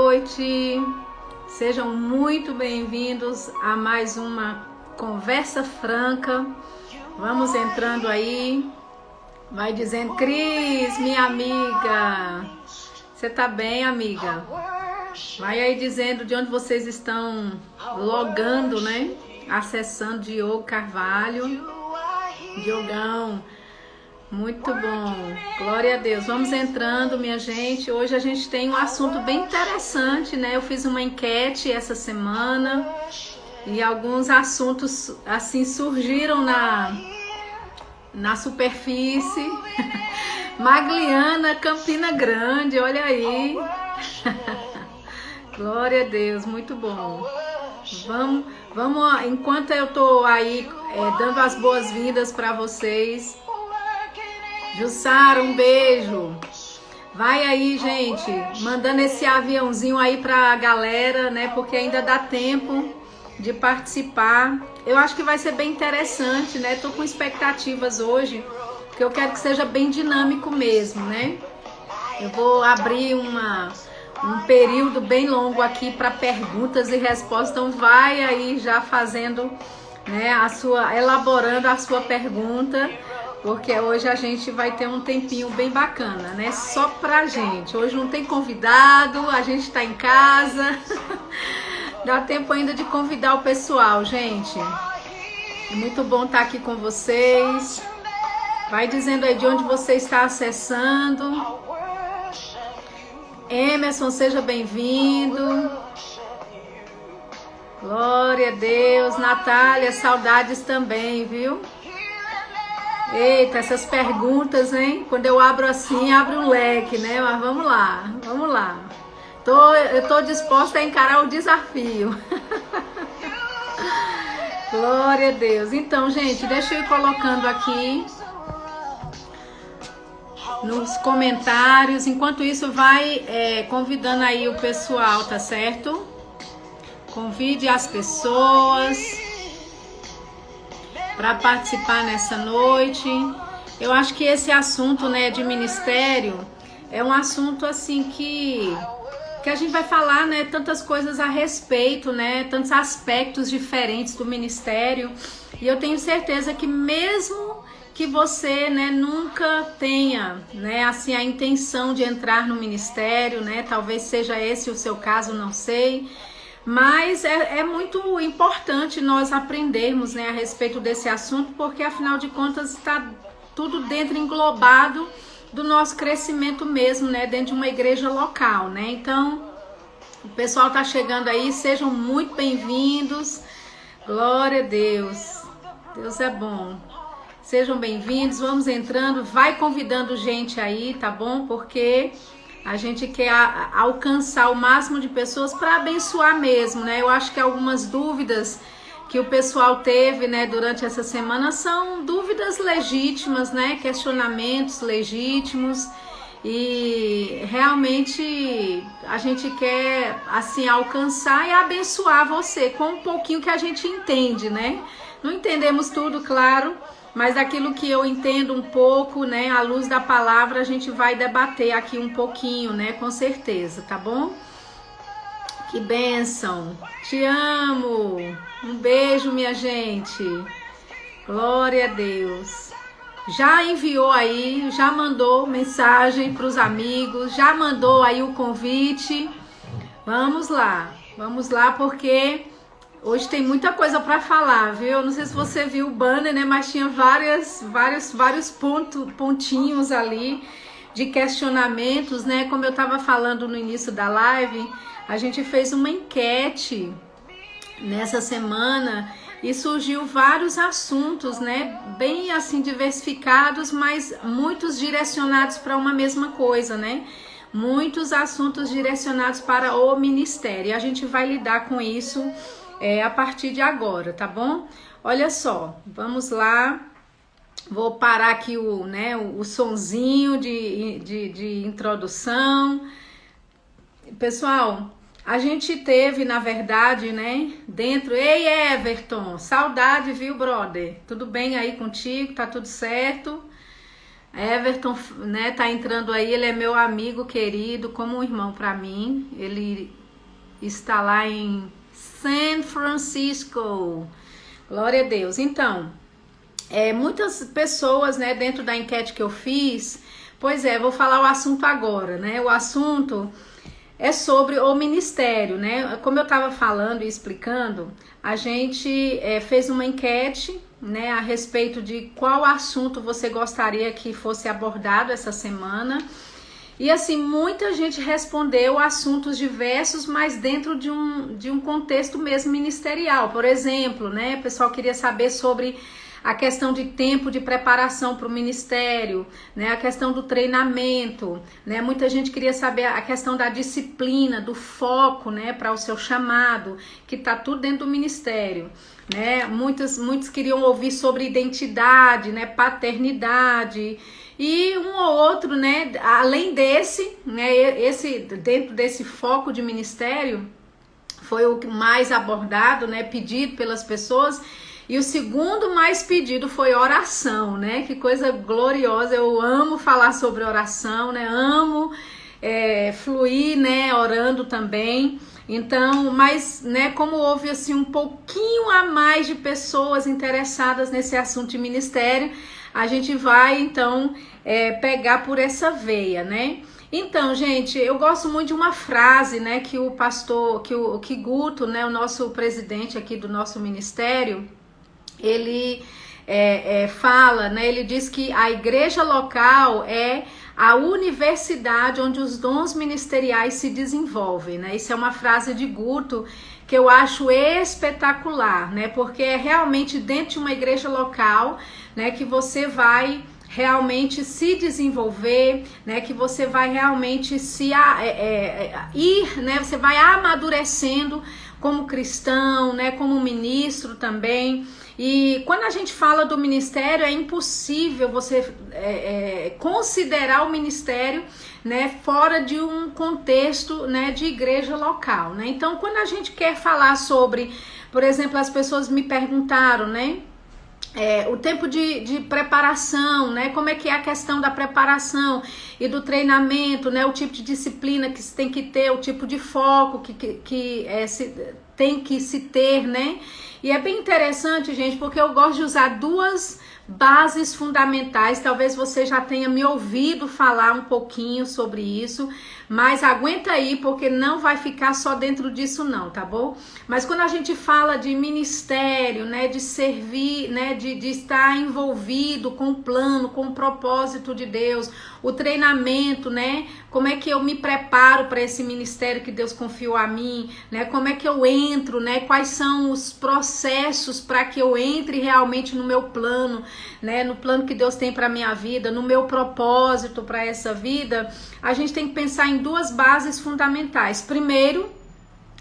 noite. Sejam muito bem-vindos a mais uma conversa franca. Vamos entrando aí. Vai dizendo, Cris, minha amiga. Você tá bem, amiga? Vai aí dizendo de onde vocês estão logando, né? Acessando Diogo Carvalho. Diogão. Muito bom, glória a Deus. Vamos entrando, minha gente. Hoje a gente tem um assunto bem interessante, né? Eu fiz uma enquete essa semana e alguns assuntos assim surgiram na superfície. Magliana, Campina Grande, olha aí. Glória a Deus, muito bom. Vamos, enquanto eu tô aí dando as boas-vindas para vocês. Jussara, um beijo. Vai aí, gente, mandando esse aviãozinho aí pra galera, né? Porque ainda dá tempo de participar. Eu acho que vai ser bem interessante, né? Tô com expectativas hoje, porque eu quero que seja bem dinâmico mesmo, né? Eu vou abrir um período bem longo aqui para perguntas e respostas. Então vai aí já fazendo, né, elaborando a sua pergunta. Porque hoje a gente vai ter um tempinho bem bacana, né? Só pra gente. Hoje não tem convidado, a gente tá em casa. Dá tempo ainda de convidar o pessoal, gente. É muito bom estar aqui com vocês. Vai dizendo aí de onde você está acessando. Emerson, seja bem-vindo. Glória a Deus. Natália, saudades também, viu? Eita, essas perguntas, hein? Quando eu abro assim, abre um leque, né? Mas vamos lá, vamos lá. Eu tô disposta a encarar o desafio. Glória a Deus. Então, gente, deixa eu ir colocando aqui nos comentários. Enquanto isso, vai convidando aí o pessoal, tá certo? Convide as pessoas para participar nessa noite. Eu acho que esse assunto, né, de ministério é um assunto assim que a gente vai falar, né, tantas coisas a respeito, né, tantos aspectos diferentes do ministério. E eu tenho certeza que mesmo que você, né, nunca tenha, né, assim a intenção de entrar no ministério, né, talvez seja esse o seu caso, não sei. Mas é muito importante nós aprendermos, né, a respeito desse assunto, porque afinal de contas está tudo dentro, englobado do nosso crescimento mesmo, né, dentro de uma igreja local, né? Então, o pessoal está chegando aí, sejam muito bem-vindos. Glória a Deus. Deus é bom. Sejam bem-vindos, vamos entrando, vai convidando gente aí, tá bom? Porque a gente quer alcançar o máximo de pessoas para abençoar mesmo, né? Eu acho que algumas dúvidas que o pessoal teve, né, durante essa semana são dúvidas legítimas, né? Questionamentos legítimos. E realmente a gente quer, assim, alcançar e abençoar você com um pouquinho que a gente entende, né? Não entendemos tudo, claro. Mas aquilo que eu entendo um pouco, né, à luz da palavra, a gente vai debater aqui um pouquinho, né, com certeza, tá bom? Que bênção! Te amo! Um beijo, minha gente! Glória a Deus! Já enviou aí, já mandou mensagem para os amigos, já mandou aí o convite. Vamos lá porque hoje tem muita coisa para falar, viu? Eu não sei se você viu o banner, né? Mas tinha vários pontinhos ali de questionamentos, né? Como eu estava falando no início da live, a gente fez uma enquete nessa semana e surgiu vários assuntos, né? Bem assim diversificados, mas muitos direcionados para uma mesma coisa, né? Muitos assuntos direcionados para o ministério. A gente vai lidar com isso a partir de agora, tá bom? Olha só, vamos lá. Vou parar aqui o sonzinho de introdução. Pessoal, a gente teve, na verdade, né, dentro... Ei, Everton, saudade, viu, brother? Tudo bem aí contigo? Tá tudo certo? Everton, né, tá entrando aí, ele é meu amigo querido, como um irmão para mim. Ele está lá em San Francisco. Glória a Deus. Então, muitas pessoas, né, dentro da enquete que eu fiz, pois vou falar o assunto agora, né? O assunto é sobre o ministério, né? Como eu estava falando e explicando, a gente fez uma enquete, né, a respeito de qual assunto você gostaria que fosse abordado essa semana. E assim, muita gente respondeu assuntos diversos, mas dentro de um contexto mesmo ministerial. Por exemplo, né, o pessoal queria saber sobre a questão de tempo de preparação para o ministério, né, a questão do treinamento, né, muita gente queria saber a questão da disciplina, do foco, né, para o seu chamado, que está tudo dentro do ministério, né, muitos queriam ouvir sobre identidade, né, paternidade, e um ou outro, né, além desse, né, dentro desse foco de ministério, foi o mais abordado, né, pedido pelas pessoas. E o segundo mais pedido foi oração, né? Que coisa gloriosa, eu amo falar sobre oração, né? Amo fluir, né? Orando também. Então, mas, né? Como houve assim um pouquinho a mais de pessoas interessadas nesse assunto de ministério, a gente vai então pegar por essa veia, né? Então, gente, eu gosto muito de uma frase, né? Que o pastor, que Guto, né? O nosso presidente aqui do nosso ministério, ele fala, né? Ele diz que a igreja local é a universidade onde os dons ministeriais se desenvolvem, né? Isso é uma frase de Guto que eu acho espetacular, né? Porque é realmente dentro de uma igreja local, né, que você vai realmente se desenvolver, né, que você vai realmente ir, né, você vai amadurecendo como cristão, né, como ministro também. E quando a gente fala do ministério, é impossível você considerar o ministério, né, fora de um contexto, né, de igreja local, né? Então, quando a gente quer falar sobre, por exemplo, as pessoas me perguntaram, né, o tempo de preparação, né? Como é que é a questão da preparação e do treinamento, né? O tipo de disciplina que se tem que ter, o tipo de foco que tem que se ter, né? E é bem interessante, gente, porque eu gosto de usar duas bases fundamentais. Talvez você já tenha me ouvido falar um pouquinho sobre isso, mas aguenta aí, porque não vai ficar só dentro disso não, tá bom? Mas quando a gente fala de ministério, né, de servir, né, de estar envolvido com o plano, com o propósito de Deus, o treinamento, né, como é que eu me preparo para esse ministério que Deus confiou a mim, né, como é que eu entro, né, quais são os processos para que eu entre realmente no meu plano, né, no plano que Deus tem para minha vida, no meu propósito para essa vida. A gente tem que pensar em duas bases fundamentais. Primeiro,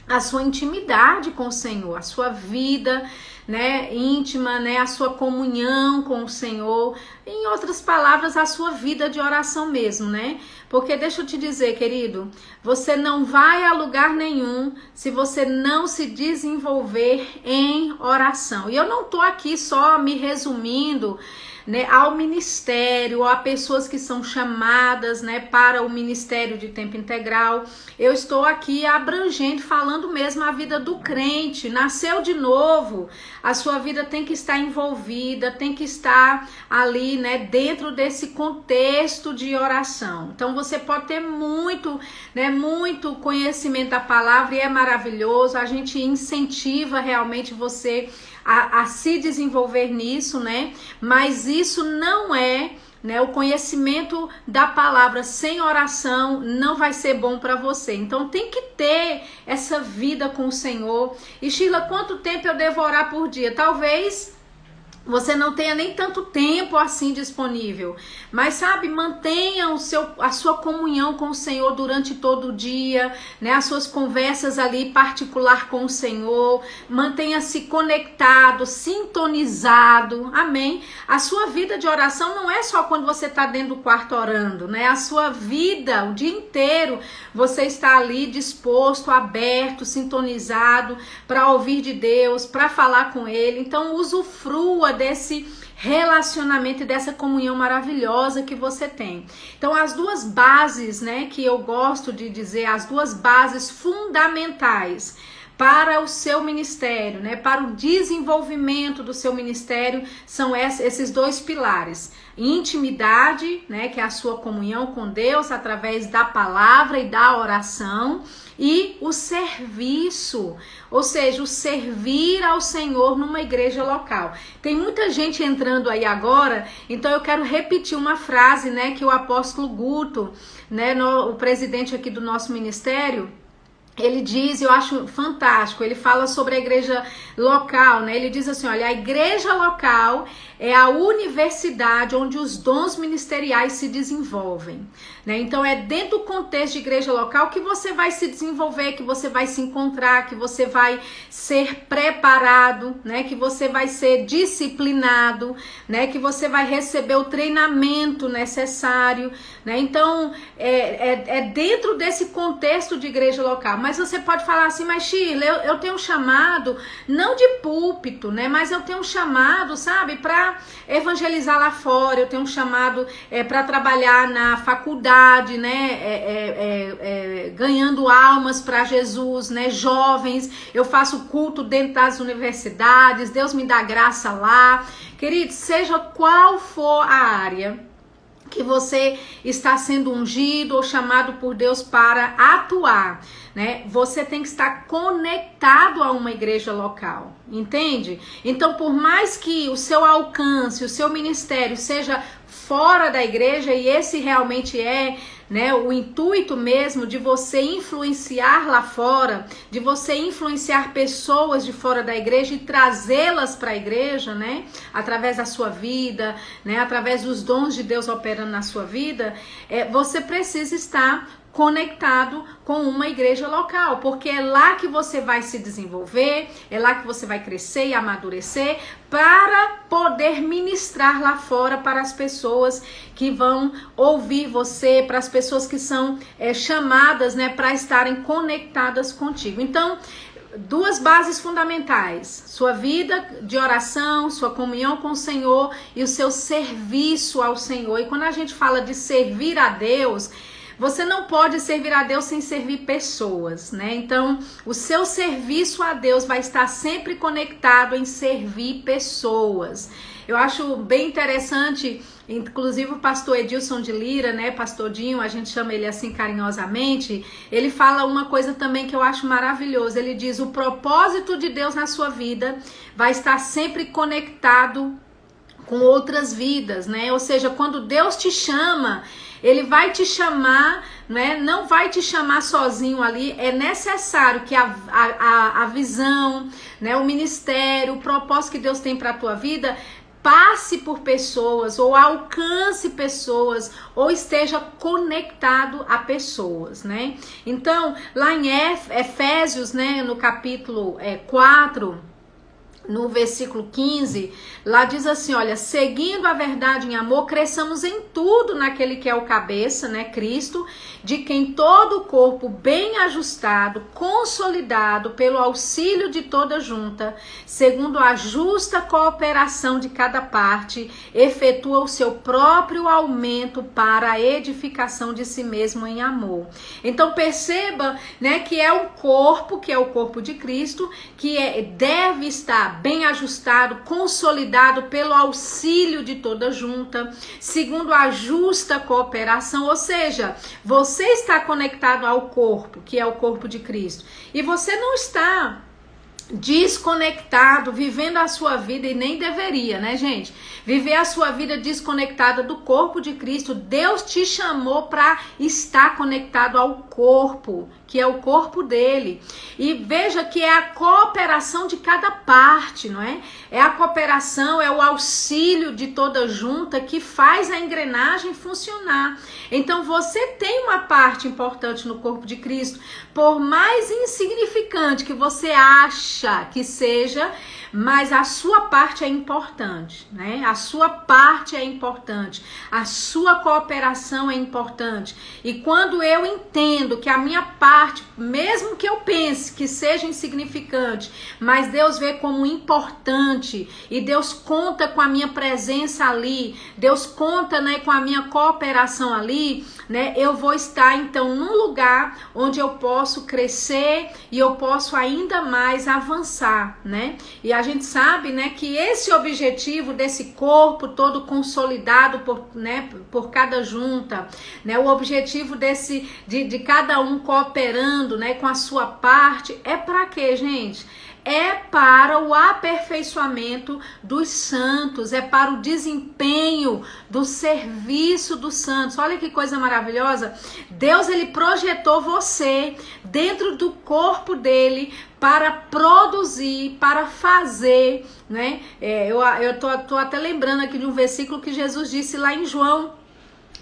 a sua intimidade com o Senhor, a sua vida, né, íntima, né, a sua comunhão com o Senhor, em outras palavras, a sua vida de oração mesmo, né? Porque deixa eu te dizer, querido, você não vai a lugar nenhum se você não se desenvolver em oração. E eu não tô aqui só me resumindo, né, ao ministério, a pessoas que são chamadas, né, para o ministério de tempo integral. Eu estou aqui abrangendo, falando mesmo a vida do crente. Nasceu de novo, a sua vida tem que estar envolvida, tem que estar ali, né, dentro desse contexto de oração. Então você pode ter muito, né, muito conhecimento da palavra e é maravilhoso. A gente incentiva realmente você a se desenvolver nisso, né? Mas isso não é, né, o conhecimento da palavra sem oração não vai ser bom para você. Então tem que ter essa vida com o Senhor. E Sheila, quanto tempo eu devo orar por dia? Talvez você não tenha nem tanto tempo assim disponível, mas sabe, mantenha a sua comunhão com o Senhor durante todo o dia, né? As suas conversas ali particular com o Senhor, mantenha-se conectado, sintonizado, amém? A sua vida de oração não é só quando você está dentro do quarto orando, né? A sua vida, o dia inteiro, você está ali disposto, aberto, sintonizado para ouvir de Deus, para falar com Ele. Então usufrua desse relacionamento e dessa comunhão maravilhosa que você tem. Então, as duas bases, né, que eu gosto de dizer, as duas bases fundamentais para o seu ministério, né, para o desenvolvimento do seu ministério, são esses dois pilares: intimidade, né, que é a sua comunhão com Deus através da palavra e da oração, e o serviço, ou seja, o servir ao Senhor numa igreja local. Tem muita gente entrando aí agora, então eu quero repetir uma frase, né, que o apóstolo Guto, né, o presidente aqui do nosso ministério, ele diz, eu acho fantástico, ele fala sobre a igreja local, né? Ele diz assim, olha, a igreja local é a universidade onde os dons ministeriais se desenvolvem, né? Então é dentro do contexto de igreja local que você vai se desenvolver, que você vai se encontrar, que você vai ser preparado, né? Que você vai ser disciplinado, né? Que você vai receber o treinamento necessário, né? Então é dentro desse contexto de igreja local. Mas você pode falar assim, mas Sheila, eu tenho um chamado, não de púlpito, né? Mas eu tenho um chamado, sabe, para evangelizar lá fora. Eu tenho um chamado para trabalhar na faculdade, né? Ganhando almas para Jesus, né? Jovens, eu faço culto dentro das universidades, Deus me dá graça lá. Querido, seja qual for a área que você está sendo ungido ou chamado por Deus para atuar, né? Você tem que estar conectado a uma igreja local, entende? Então, por mais que o seu alcance, o seu ministério seja fora da igreja, e esse realmente é, né, o intuito mesmo de você influenciar lá fora, de você influenciar pessoas de fora da igreja e trazê-las para a igreja, né, através da sua vida, né, através dos dons de Deus operando na sua vida, você precisa estar conectado com uma igreja local, porque é lá que você vai se desenvolver, é lá que você vai crescer e amadurecer para poder ministrar lá fora para as pessoas que vão ouvir você, para as pessoas que são chamadas, né, para estarem conectadas contigo. Então, duas bases fundamentais: sua vida de oração, sua comunhão com o Senhor e o seu serviço ao Senhor. E quando a gente fala de servir a Deus, você não pode servir a Deus sem servir pessoas, né? Então, o seu serviço a Deus vai estar sempre conectado em servir pessoas. Eu acho bem interessante, inclusive o pastor Edilson de Lira, né, pastor Dinho, a gente chama ele assim carinhosamente, ele fala uma coisa também que eu acho maravilhoso. Ele diz: o propósito de Deus na sua vida vai estar sempre conectado com outras vidas, né? Ou seja, quando Deus te chama, Ele vai te chamar, né? Não vai te chamar sozinho ali. É necessário que a visão, né? O ministério, o propósito que Deus tem para a tua vida passe por pessoas, ou alcance pessoas, ou esteja conectado a pessoas, né? Então, lá em Efésios, né, no capítulo 4, no versículo 15, lá diz assim, olha, seguindo a verdade em amor, cresçamos em tudo naquele que é o cabeça, né, Cristo, de quem todo o corpo bem ajustado, consolidado pelo auxílio de toda junta, segundo a justa cooperação de cada parte, efetua o seu próprio aumento para a edificação de si mesmo em amor. Então perceba, né, que é o corpo de Cristo, que deve estar bem ajustado, consolidado pelo auxílio de toda junta, segundo a justa cooperação, ou seja, você está conectado ao corpo, que é o corpo de Cristo, e você não está desconectado, vivendo a sua vida, e nem deveria, né, gente? Viver a sua vida desconectada do corpo de Cristo. Deus te chamou para estar conectado ao corpo, que é o corpo dele. E veja que é a cooperação de cada parte, não é? É a cooperação, é o auxílio de toda junta que faz a engrenagem funcionar. Então você tem uma parte importante no corpo de Cristo, por mais insignificante que você acha que seja, mas a sua parte é importante, né? A sua parte é importante, a sua cooperação é importante. E quando eu entendo que a minha parte parte, mesmo que eu pense que seja insignificante, mas Deus vê como importante e Deus conta com a minha presença ali, Deus conta, né, com a minha cooperação ali, né, eu vou estar então num lugar onde eu posso crescer e eu posso ainda mais avançar, né? E a gente sabe, né, que esse objetivo desse corpo todo consolidado por cada junta, né, o objetivo de cada um cooperando, né, com a sua parte, é para quê, gente? É para o aperfeiçoamento dos santos, é para o desempenho do serviço dos santos. Olha que coisa maravilhosa. Deus, ele projetou você dentro do corpo dele para produzir, para fazer, né? Eu tô até lembrando aqui de um versículo que Jesus disse lá em João.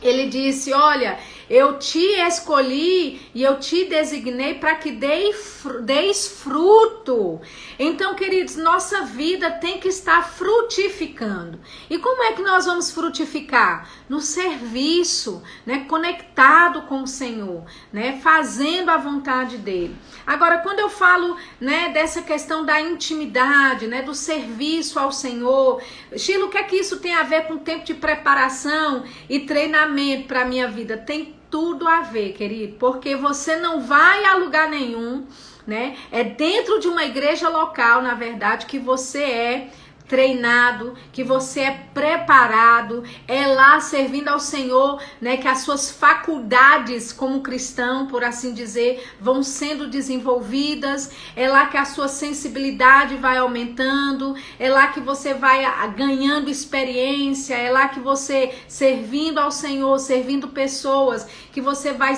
Ele disse, olha, eu te escolhi e eu te designei para que deis fruto. Então, queridos, nossa vida tem que estar frutificando. E como é que nós vamos frutificar? No serviço, né? Conectado com o Senhor, né? Fazendo a vontade dele. Agora, quando eu falo, né, dessa questão da intimidade, né, do serviço ao Senhor, Sheila, o que é que isso tem a ver com tempo de preparação e treinamento para a minha vida? Tem tudo a ver, querido, porque você não vai a lugar nenhum, né? É dentro de uma igreja local, na verdade, que você é treinado, que você é preparado, é lá servindo ao Senhor, né, que as suas faculdades como cristão, por assim dizer, vão sendo desenvolvidas, é lá que a sua sensibilidade vai aumentando, é lá que você vai ganhando experiência, é lá que você, servindo ao Senhor, servindo pessoas, que você vai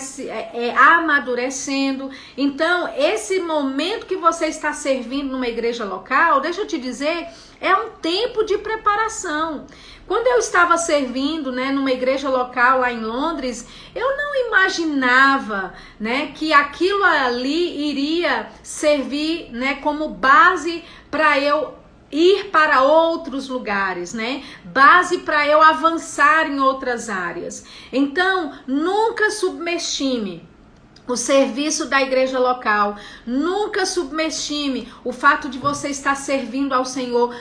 amadurecendo. Então, esse momento que você está servindo numa igreja local, deixa eu te dizer, é um tempo de preparação. Quando eu estava servindo, né, numa igreja local lá em Londres, eu não imaginava, né, que aquilo ali iria servir, né, como base para eu ir para outros lugares, né? Base para eu avançar em outras áreas. Então, nunca subestime o serviço da igreja local, nunca subestime o fato de você estar servindo ao Senhor.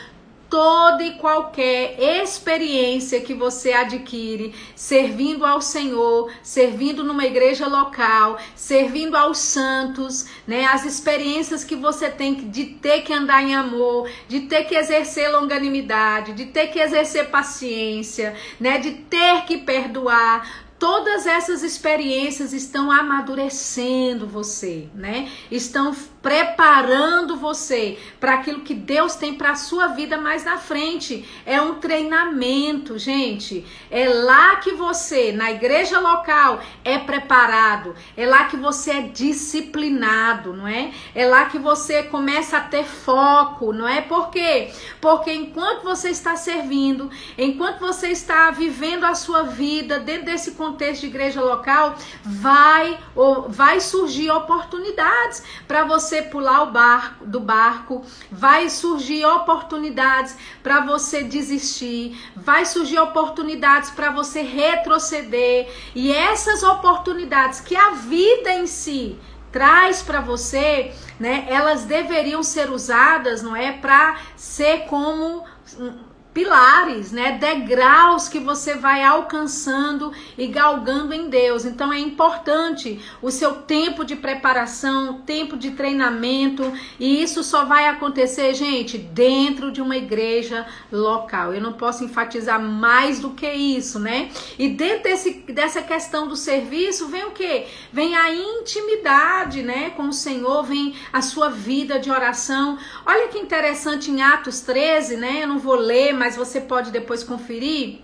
Toda e qualquer experiência que você adquire servindo ao Senhor, servindo numa igreja local, servindo aos santos, né? As experiências que você tem de ter que andar em amor, de ter que exercer longanimidade, de ter que exercer paciência, né? De ter que perdoar. Todas essas experiências estão amadurecendo você, né? Estão preparando você para aquilo que Deus tem para a sua vida mais na frente. É um treinamento, gente. É lá que você, na igreja local, é preparado. É lá que você é disciplinado, não é? É lá que você começa a ter foco, não é? Por quê? Porque enquanto você está servindo, enquanto você está vivendo a sua vida dentro desse contexto de igreja local, vai surgir oportunidades para você pular do barco, vai surgir oportunidades para você desistir, vai surgir oportunidades para você retroceder, e essas oportunidades que a vida em si traz para você, né, elas deveriam ser usadas, não é, para ser como pilares, né, degraus que você vai alcançando e galgando em Deus. Então é importante o seu tempo de preparação, tempo de treinamento, e isso só vai acontecer, gente, dentro de uma igreja local. Eu não posso enfatizar mais do que isso, né? E dentro dessa questão do serviço vem o quê? Vem a intimidade, né, com o Senhor, vem a sua vida de oração. Olha que interessante em Atos 13, né? Eu não vou ler, mas você pode depois conferir.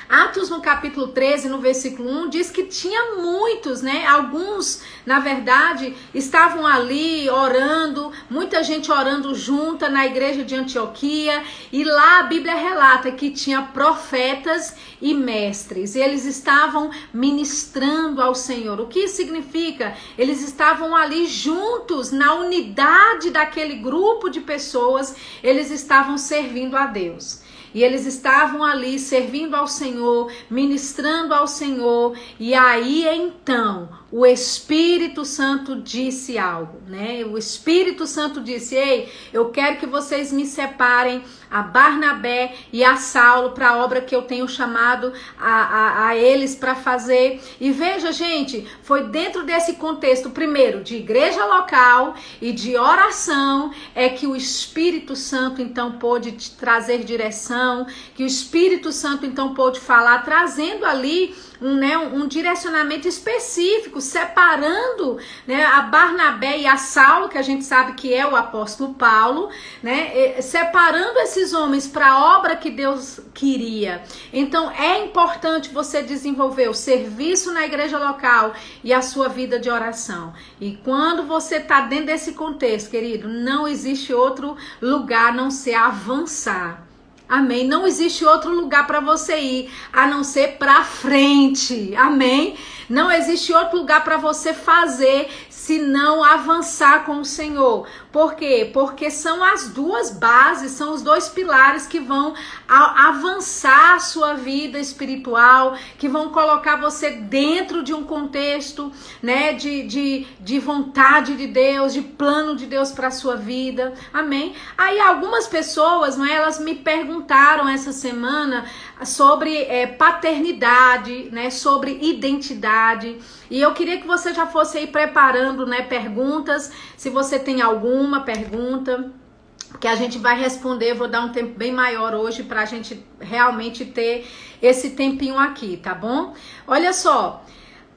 Atos no capítulo 13, no versículo 1, diz que tinha muitos, né? Alguns, na verdade, estavam ali orando, muita gente orando junta na igreja de Antioquia, e lá a Bíblia relata que tinha profetas e mestres, e eles estavam ministrando ao Senhor. O que isso significa? Eles estavam ali juntos, na unidade daquele grupo de pessoas, eles estavam servindo a Deus. E eles estavam ali servindo ao Senhor, ministrando ao Senhor, e aí então o Espírito Santo disse algo, né? O Espírito Santo disse: ei, eu quero que vocês me separem a Barnabé e a Saulo para a obra que eu tenho chamado a eles para fazer. E veja, gente, foi dentro desse contexto, primeiro, de igreja local e de oração, é que o Espírito Santo então pôde te trazer direção, que o Espírito Santo então pôde falar, trazendo ali um direcionamento específico, separando, né, a Barnabé e a Saulo, que a gente sabe que é o apóstolo Paulo, né, separando esses homens para a obra que Deus queria. Então é importante você desenvolver o serviço na igreja local e a sua vida de oração. E quando você está dentro desse contexto, querido, não existe outro lugar a não ser avançar. Amém? Não existe outro lugar para você ir a não ser para frente. Amém? Não existe outro lugar para você fazer se não avançar com o Senhor. Por quê? Porque são as duas bases, são os dois pilares que vão avançar a sua vida espiritual, que vão colocar você dentro de um contexto, né, de vontade de Deus, de plano de Deus para a sua vida. Amém? Aí algumas pessoas, né, elas me perguntaram essa semana sobre paternidade, né, sobre identidade. E eu queria que você já fosse aí preparando, né, perguntas, se você tem alguma pergunta, que a gente vai responder. Vou dar um tempo bem maior hoje para a gente realmente ter esse tempinho aqui, tá bom? Olha só,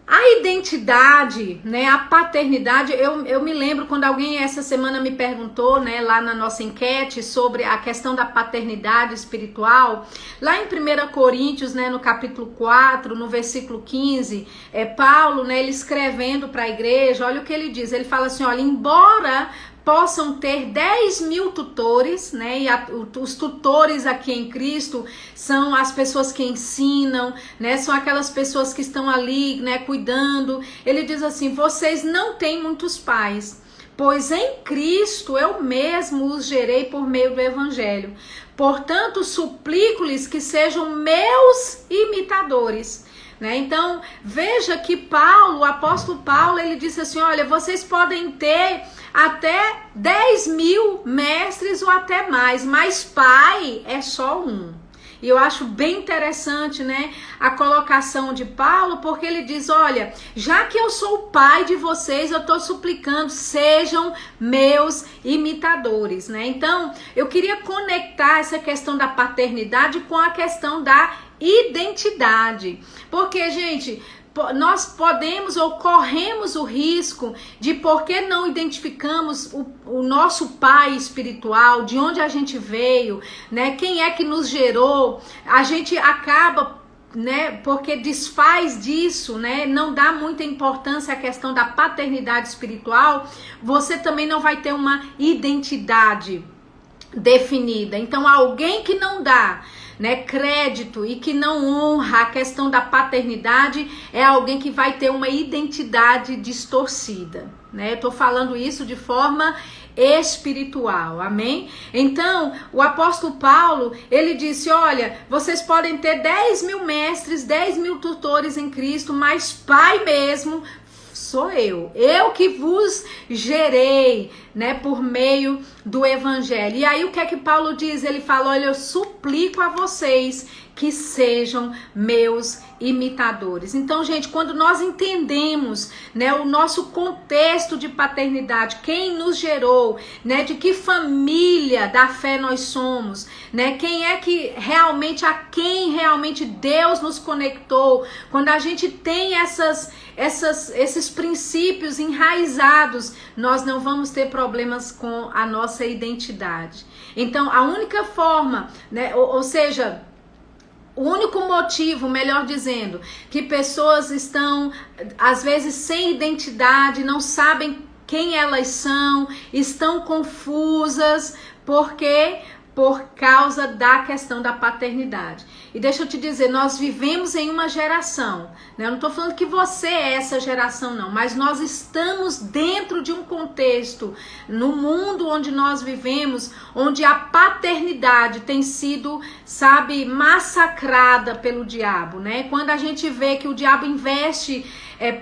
a identidade, né, a paternidade, eu me lembro quando alguém essa semana me perguntou, né, lá na nossa enquete sobre a questão da paternidade espiritual, lá em 1 Coríntios, né, no capítulo 4, no versículo 15, Paulo, né, ele escrevendo para a igreja, olha o que ele diz, ele fala assim, olha, embora possam ter 10.000 tutores, né? E os tutores aqui em Cristo são as pessoas que ensinam, né? São aquelas pessoas que estão ali, né, cuidando. Ele diz assim: vocês não têm muitos pais, pois em Cristo eu mesmo os gerei por meio do Evangelho. Portanto, suplico-lhes que sejam meus imitadores. Né? Então, veja que Paulo, o apóstolo Paulo, ele disse assim, olha, vocês podem ter até 10.000 mestres ou até mais, mas pai é só um. E eu acho bem interessante, né, a colocação de Paulo, porque ele diz, olha, já que eu sou o pai de vocês, eu estou suplicando, sejam meus imitadores, né? Então, eu queria conectar essa questão da paternidade com a questão da identidade. Porque, gente, nós podemos ou corremos o risco de, porque não identificamos o nosso pai espiritual, de onde a gente veio, né? Quem é que nos gerou, a gente acaba, né, porque desfaz disso, né, não dá muita importância à questão da paternidade espiritual, você também não vai ter uma identidade definida. Então, alguém que não dá, né, crédito e que não honra a questão da paternidade é alguém que vai ter uma identidade distorcida, né? Eu tô falando isso de forma espiritual, amém? Então, o apóstolo Paulo, ele disse, olha, vocês podem ter 10.000 mestres, 10.000 tutores em Cristo, mas pai mesmo sou eu que vos gerei, né, por meio do Evangelho. E aí o que é que Paulo diz? Ele fala, olha, eu suplico a vocês que sejam meus imitadores. Então, gente, quando nós entendemos, né, o nosso contexto de paternidade, quem nos gerou, né, de que família da fé nós somos, né, quem é que realmente, a quem realmente Deus nos conectou, quando a gente tem esses princípios enraizados, nós não vamos ter problemas com a nossa identidade. Então, a única forma, né, ou seja, o único motivo, melhor dizendo, que pessoas estão, às vezes, sem identidade, não sabem quem elas são, estão confusas, porque por causa da questão da paternidade. E deixa eu te dizer, nós vivemos em uma geração, né? Eu não estou falando que você é essa geração não, mas nós estamos dentro de um contexto, no mundo onde nós vivemos, onde a paternidade tem sido, sabe, massacrada pelo diabo, né? Quando a gente vê que o diabo investe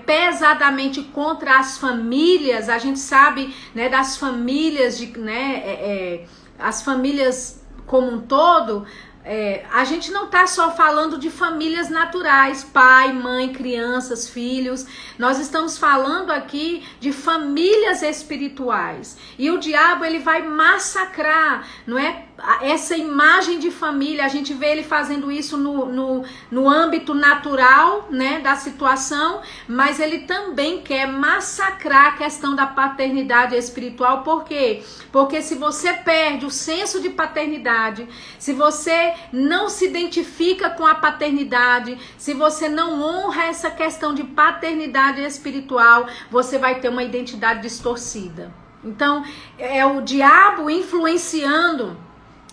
pesadamente contra as famílias, a gente sabe, né, das famílias, as famílias como um todo, a gente não está só falando de famílias naturais, pai, mãe, crianças, filhos. Nós estamos falando aqui de famílias espirituais. E o diabo, ele vai massacrar, não é? Essa imagem de família. A gente vê ele fazendo isso no âmbito natural, né, da situação, mas ele também quer massacrar a questão da paternidade espiritual. Por quê? Porque se você perde o senso de paternidade, se você não se identifica com a paternidade, se você não honra essa questão de paternidade espiritual, você vai ter uma identidade distorcida. Então, é o diabo influenciando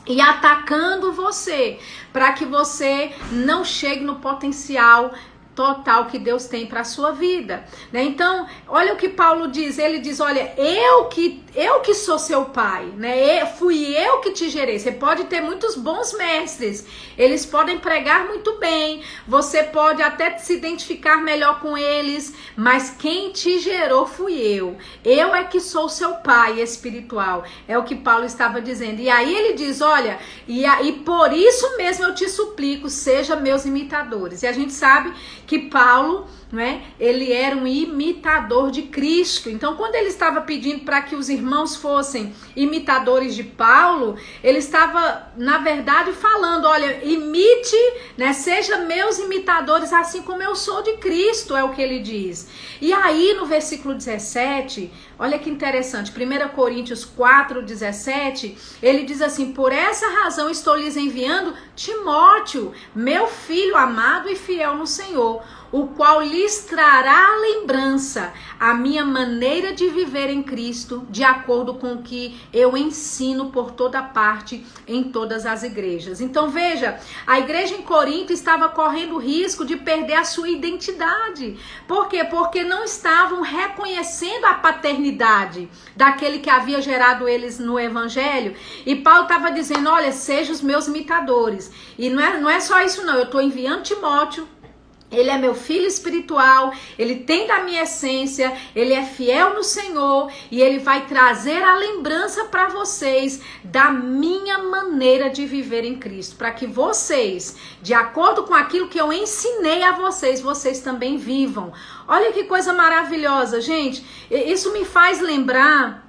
e atacando você, para que você não chegue no potencial total que Deus tem para a sua vida, né? Então, olha o que Paulo diz. Ele diz, olha, eu que sou seu pai, né? Fui eu que te gerei. Você pode ter muitos bons mestres, eles podem pregar muito bem, você pode até se identificar melhor com eles, mas quem te gerou fui eu. Eu é que sou seu pai espiritual. É o que Paulo estava dizendo. E aí ele diz, olha, e por isso mesmo eu te suplico, seja meus imitadores. E a gente sabe que Paulo, né, ele era um imitador de Cristo. Então, quando ele estava pedindo para que os irmãos fossem imitadores de Paulo, ele estava, na verdade, falando, olha, imite, né, seja meus imitadores, assim como eu sou de Cristo, é o que ele diz. E aí, no versículo 17, olha que interessante, 1 Coríntios 4:17, ele diz assim, por essa razão estou lhes enviando Timóteo, meu filho amado e fiel no Senhor, o qual lhes trará a lembrança, a minha maneira de viver em Cristo, de acordo com o que eu ensino por toda parte, em todas as igrejas. Então veja, a igreja em Corinto estava correndo o risco de perder a sua identidade. Por quê? Porque não estavam reconhecendo a paternidade daquele que havia gerado eles no evangelho. E Paulo estava dizendo, olha, sejam os meus imitadores. E não é só isso não, eu estou enviando Timóteo. Ele é meu filho espiritual, ele tem da minha essência, ele é fiel no Senhor e ele vai trazer a lembrança para vocês da minha maneira de viver em Cristo, para que vocês, de acordo com aquilo que eu ensinei a vocês, vocês também vivam. Olha que coisa maravilhosa, gente. Isso me faz lembrar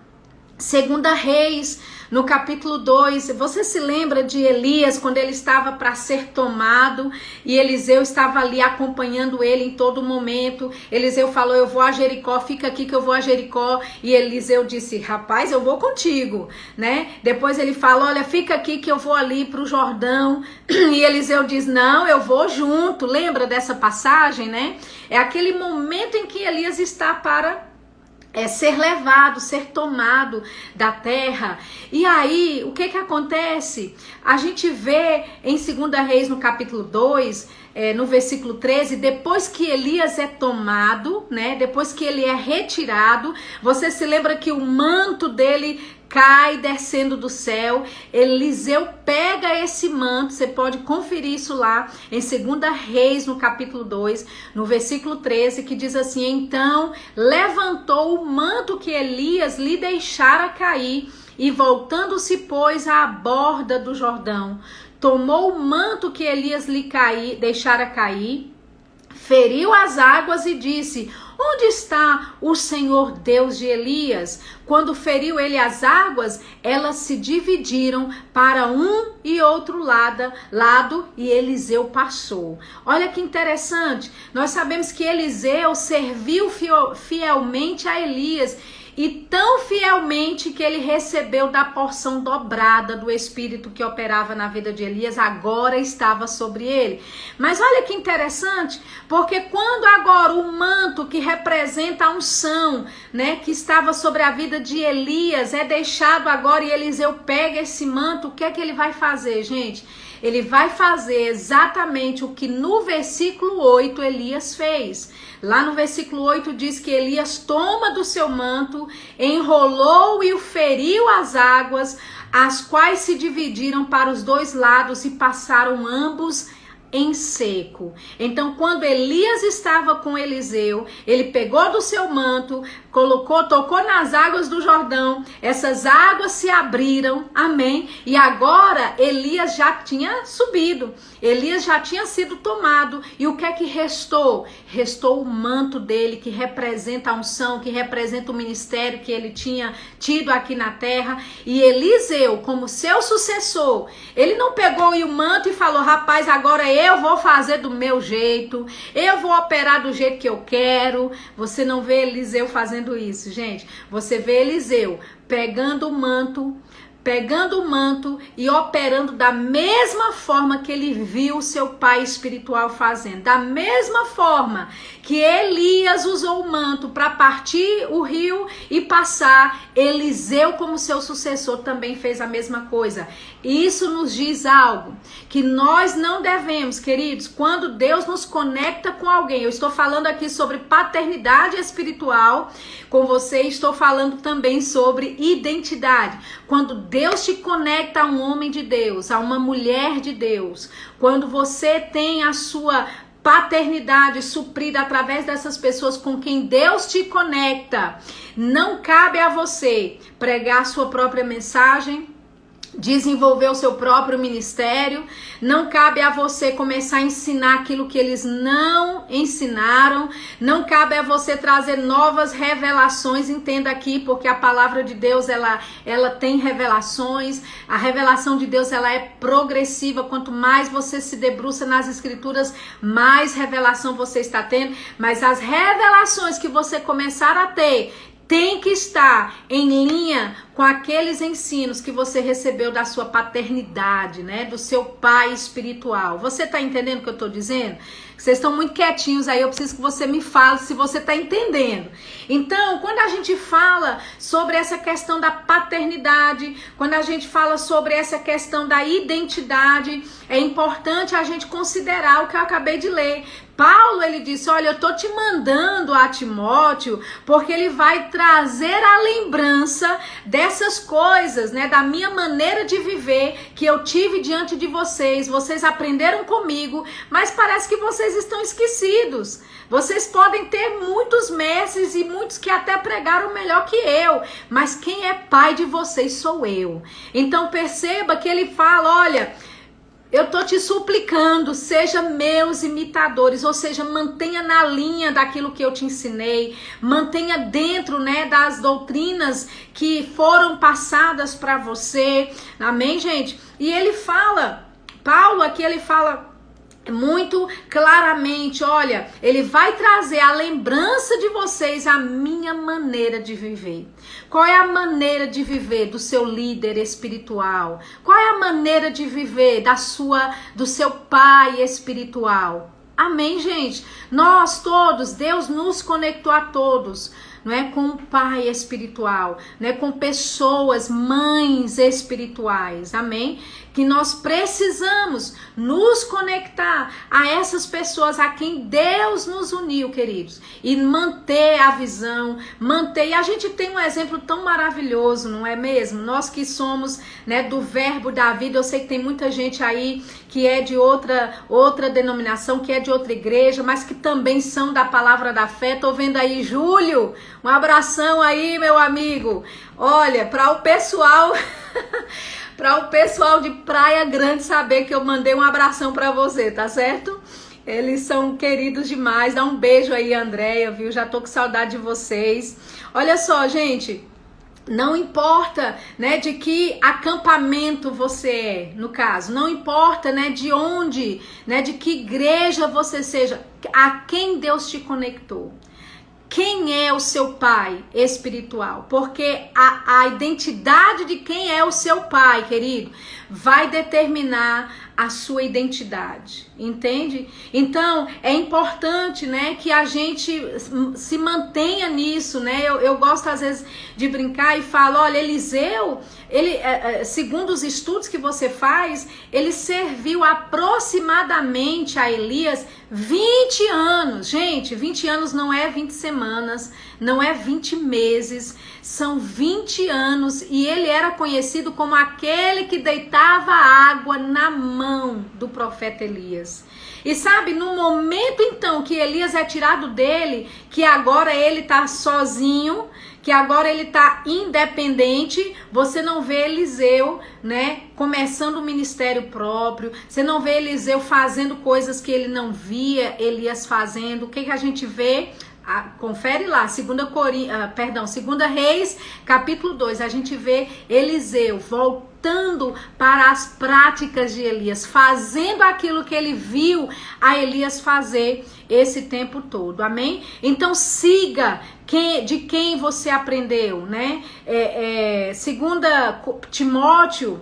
2 Reis, no capítulo 2, você se lembra de Elias, quando ele estava para ser tomado, e Eliseu estava ali acompanhando ele em todo momento. Eliseu falou, eu vou a Jericó, fica aqui que eu vou a Jericó, e Eliseu disse, rapaz, eu vou contigo, né? Depois ele fala, olha, fica aqui que eu vou ali para o Jordão, e Eliseu diz, não, eu vou junto. Lembra dessa passagem, né? É aquele momento em que Elias está para ser levado, ser tomado da terra. E aí, o que acontece? A gente vê em 2 Reis, no capítulo 2, no versículo 13, depois que Elias é tomado, né? Depois que ele é retirado, você se lembra que o manto dele cai descendo do céu. Eliseu pega esse manto, você pode conferir isso lá em 2 Reis, no capítulo 2, no versículo 13, que diz assim, então levantou o manto que Elias lhe deixara cair, e voltando-se, pois, à borda do Jordão, tomou o manto que Elias lhe deixara cair, feriu as águas e disse, onde está o Senhor Deus de Elias? Quando feriu ele as águas, elas se dividiram para um e outro lado e Eliseu passou. Olha que interessante, nós sabemos que Eliseu serviu fielmente a Elias. e tão fielmente que ele recebeu da porção dobrada do Espírito que operava na vida de Elias, agora estava sobre ele. Mas olha que interessante, porque quando agora o manto que representa a unção, né, que estava sobre a vida de Elias é deixado agora e Eliseu pega esse manto, o que é que ele vai fazer, gente? Ele vai fazer exatamente o que no versículo 8 Elias fez. Lá no versículo 8 diz que Elias toma do seu manto, enrolou e o feriu às águas, as quais se dividiram para os dois lados e passaram ambos em seco. Então, quando Elias estava com Eliseu, ele pegou do seu manto, tocou nas águas do Jordão, essas águas se abriram, amém? E agora Elias já tinha subido, Elias já tinha sido tomado, e o que é que restou? Restou o manto dele, que representa a unção, que representa o ministério que ele tinha tido aqui na terra, e Eliseu, como seu sucessor, ele não pegou o manto e falou, rapaz, agora eu vou fazer do meu jeito, eu vou operar do jeito que eu quero. Você não vê Eliseu fazendo isso, gente. Você vê Eliseu pegando o manto e operando da mesma forma que ele viu seu pai espiritual fazendo. Da mesma forma que Elias usou o manto para partir o rio e passar, Eliseu, como seu sucessor, também fez a mesma coisa. Isso nos diz algo que nós não devemos, queridos, quando Deus nos conecta com alguém. Eu estou falando aqui sobre paternidade espiritual com você, estou falando também sobre identidade. Quando Deus te conecta a um homem de Deus, a uma mulher de Deus, quando você tem a sua paternidade suprida através dessas pessoas com quem Deus te conecta, não cabe a você pregar a sua própria mensagem, desenvolver o seu próprio ministério, não cabe a você começar a ensinar aquilo que eles não ensinaram, não cabe a você trazer novas revelações, entenda aqui, porque a palavra de Deus, ela tem revelações, a revelação de Deus, ela é progressiva, quanto mais você se debruça nas escrituras, mais revelação você está tendo, mas as revelações que você começar a ter, tem que estar em linha com aqueles ensinos que você recebeu da sua paternidade, né? Do seu pai espiritual. Você tá entendendo o que eu tô dizendo? Vocês estão muito quietinhos aí, eu preciso que você me fale se você tá entendendo. Então, quando a gente fala sobre essa questão da paternidade, quando a gente fala sobre essa questão da identidade, é importante a gente considerar o que eu acabei de ler. Paulo, ele disse, olha, eu tô te mandando a Timóteo, porque ele vai trazer a lembrança dessas coisas, né, da minha maneira de viver, que eu tive diante de vocês aprenderam comigo, mas parece que vocês estão esquecidos. Vocês podem ter muitos mestres e muitos que até pregaram melhor que eu, mas quem é pai de vocês sou eu. Então perceba que ele fala, olha, eu tô te suplicando, seja meus imitadores, ou seja, mantenha na linha daquilo que eu te ensinei, mantenha dentro, né, das doutrinas que foram passadas para você, amém, gente? E ele fala, Paulo aqui ele fala muito claramente, olha, ele vai trazer a lembrança de vocês a minha maneira de viver. Qual é a maneira de viver do seu líder espiritual? Qual é a maneira de viver do seu pai espiritual? Amém, gente? Nós todos, Deus nos conectou a todos, não é, com o pai espiritual, né, com pessoas, mães espirituais, amém? Que nós precisamos nos conectar a essas pessoas a quem Deus nos uniu, queridos, e manter a visão, e a gente tem um exemplo tão maravilhoso, não é mesmo? Nós que somos, né, do verbo da vida, eu sei que tem muita gente aí que é de outra denominação, que é de outra igreja, mas que também são da palavra da fé. Tô vendo aí, Júlio, um abração aí, meu amigo. Olha, para o pessoal de Praia Grande saber que eu mandei um abração para você, tá certo? Eles são queridos demais. Dá um beijo aí, Andréia, viu? Já tô com saudade de vocês. Olha só, gente, não importa, né, de que acampamento você é, no caso, não importa, né, de onde, né, de que igreja você seja, a quem Deus te conectou. quem é o seu pai espiritual, porque a identidade de quem é o seu pai, querido, vai determinar a sua identidade, entende? Então, é importante, né, que a gente se mantenha nisso, né? Eu gosto, às vezes, de brincar e falo, olha, Eliseu, ele, segundo os estudos que você faz, ele serviu aproximadamente a Elias 20 anos. Gente, 20 anos não é 20 semanas, não é 20 meses, são 20 anos, e ele era conhecido como aquele que deitava água na mão do profeta Elias. E sabe, no momento então que Elias é tirado dele, que agora ele tá sozinho, que agora ele tá independente, você não vê Eliseu, né, começando um ministério próprio, você não vê Eliseu fazendo coisas que ele não via Elias fazendo. O que a gente vê? Confere lá, 2 Reis, capítulo 2, a gente vê Eliseu voltando para as práticas de Elias, fazendo aquilo que ele viu a Elias fazer esse tempo todo, amém? Então siga de quem você aprendeu, né? 2 Timóteo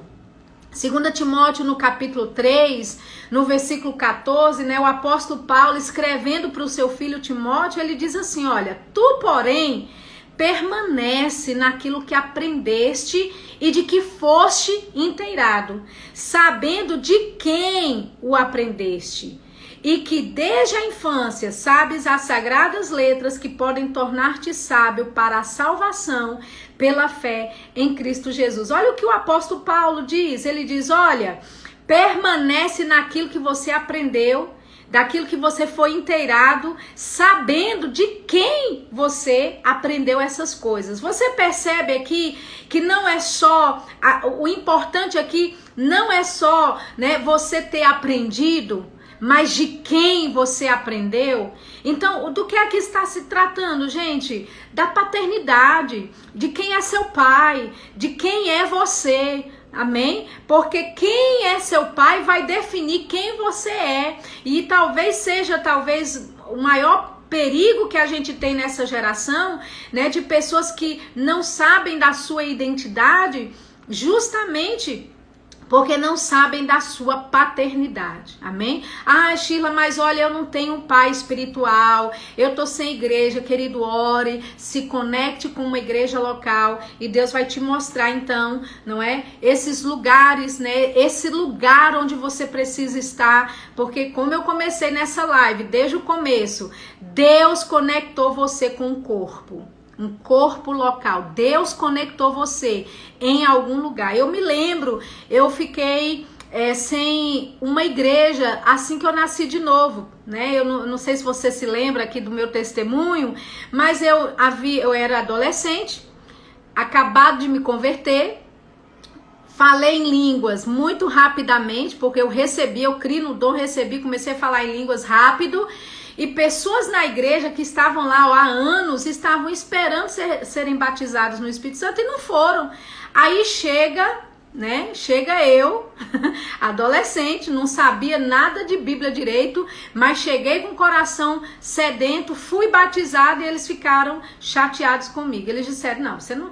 no capítulo 3, no versículo 14, né, o apóstolo Paulo, escrevendo para o seu filho Timóteo, ele diz assim, olha, tu, porém, permanece naquilo que aprendeste e de que foste inteirado, sabendo de quem o aprendeste, e que desde a infância sabes as sagradas letras que podem tornar-te sábio para a salvação pela fé em Cristo Jesus. Olha o que o apóstolo Paulo diz. Ele diz, olha, permanece naquilo que você aprendeu, daquilo que você foi inteirado, sabendo de quem você aprendeu essas coisas. Você percebe aqui que não é só, o importante aqui não é só, né, você ter aprendido, mas de quem você aprendeu. Então, do que é que está se tratando, gente? Da paternidade, de quem é seu pai, de quem é você, amém? Porque quem é seu pai vai definir quem você é, e talvez seja, o maior perigo que a gente tem nessa geração, né, de pessoas que não sabem da sua identidade, justamente porque não sabem da sua paternidade, amém? Ah, Sheila, mas olha, eu não tenho um pai espiritual, eu tô sem igreja. Querido, ore, se conecte com uma igreja local e Deus vai te mostrar então, não é? Esses lugares, né? Esse lugar onde você precisa estar, porque como eu comecei nessa live, desde o começo, Deus conectou você com o corpo. Um corpo local. Deus conectou você em algum lugar. Eu me lembro, eu fiquei sem uma igreja assim que eu nasci de novo, né? Eu não sei se você se lembra aqui do meu testemunho, mas eu era adolescente, acabado de me converter, falei em línguas muito rapidamente, porque eu criei no dom, comecei a falar em línguas rápido. E pessoas na igreja que estavam lá há anos, estavam esperando serem batizados no Espírito Santo e não foram. Aí chega eu, adolescente, não sabia nada de Bíblia direito, mas cheguei com o coração sedento, fui batizado e eles ficaram chateados comigo. Eles disseram, não, você não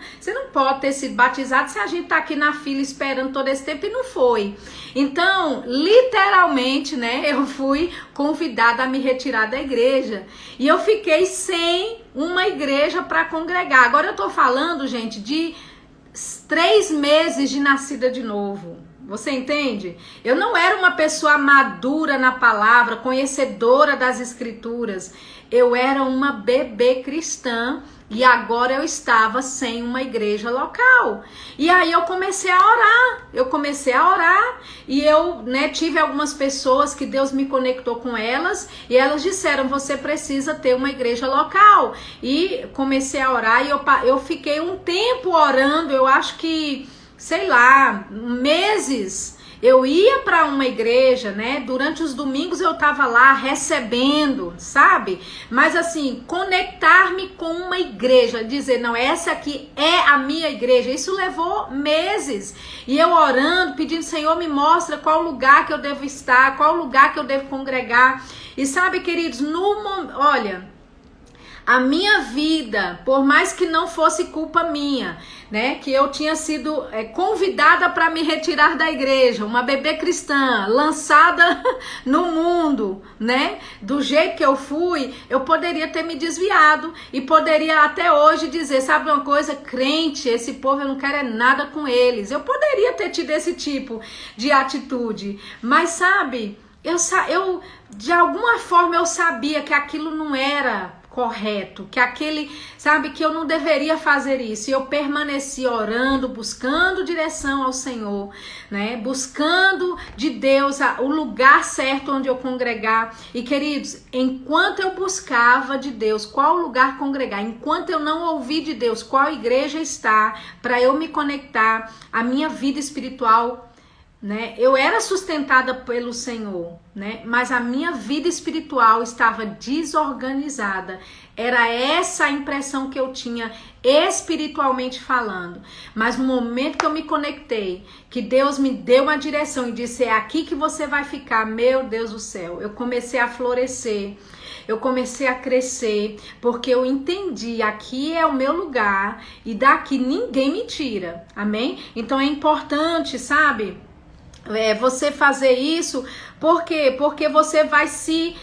pode ter sido batizado se a gente tá aqui na fila esperando todo esse tempo, e não foi. Então, literalmente, né, eu fui convidada a me retirar da igreja e eu fiquei sem uma igreja para congregar. Agora eu tô falando, gente, de 3 meses de nascida de novo. Você entende? Eu não era uma pessoa madura na palavra, conhecedora das escrituras. Eu era uma bebê cristã e agora eu estava sem uma igreja local. E aí eu comecei a orar. E eu, né, tive algumas pessoas que Deus me conectou com elas e elas disseram, você precisa ter uma igreja local. E comecei a orar e eu fiquei um tempo orando, eu acho que, sei lá, meses. Eu ia para uma igreja, né? Durante os domingos eu tava lá recebendo, sabe? Mas assim, conectar-me com uma igreja, dizer, não, essa aqui é a minha igreja. Isso levou meses. E eu orando, pedindo, Senhor, me mostra qual lugar que eu devo estar, qual lugar que eu devo congregar. E sabe, queridos, olha, a minha vida, por mais que não fosse culpa minha, né, que eu tinha sido convidada para me retirar da igreja, uma bebê cristã, lançada no mundo, né, do jeito que eu fui, eu poderia ter me desviado e poderia até hoje dizer, sabe uma coisa, crente, esse povo eu não quero é nada com eles. Eu poderia ter tido esse tipo de atitude, mas sabe, eu de alguma forma eu sabia que aquilo não era correto, que aquele, sabe, que eu não deveria fazer isso. E eu permaneci orando, buscando direção ao Senhor, né? Buscando de Deus o lugar certo onde eu congregar. E queridos, enquanto eu buscava de Deus qual lugar congregar, enquanto eu não ouvi de Deus qual igreja está para eu me conectar, a minha vida espiritual, né? Eu era sustentada pelo Senhor, né? Mas a minha vida espiritual estava desorganizada. Era essa a impressão que eu tinha espiritualmente falando. Mas no momento que eu me conectei, que Deus me deu uma direção e disse, é aqui que você vai ficar, meu Deus do céu, eu comecei a florescer. Eu comecei a crescer, porque eu entendi, aqui é o meu lugar e daqui ninguém me tira, amém? Então é importante, sabe? Você fazer isso, por quê? Porque você vai se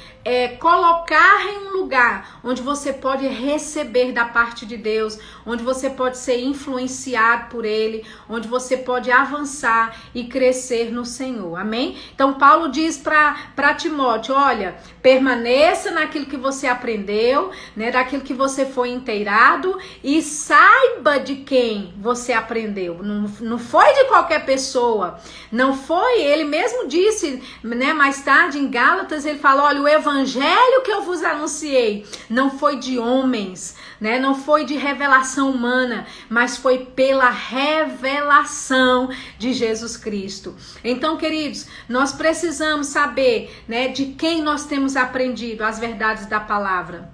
colocar em um lugar onde você pode receber da parte de Deus, onde você pode ser influenciado por Ele, onde você pode avançar e crescer no Senhor, amém? Então Paulo diz para Timóteo, olha, permaneça naquilo que você aprendeu, né, daquilo que você foi inteirado e saiba de quem você aprendeu, não foi de qualquer pessoa, não foi, ele mesmo disse, né, mais tarde em Gálatas, ele fala, olha, o evangelho que eu vos anunciei não foi de homens, né? Não foi de revelação humana, mas foi pela revelação de Jesus Cristo. Então, queridos, nós precisamos saber, né, de quem nós temos aprendido as verdades da palavra.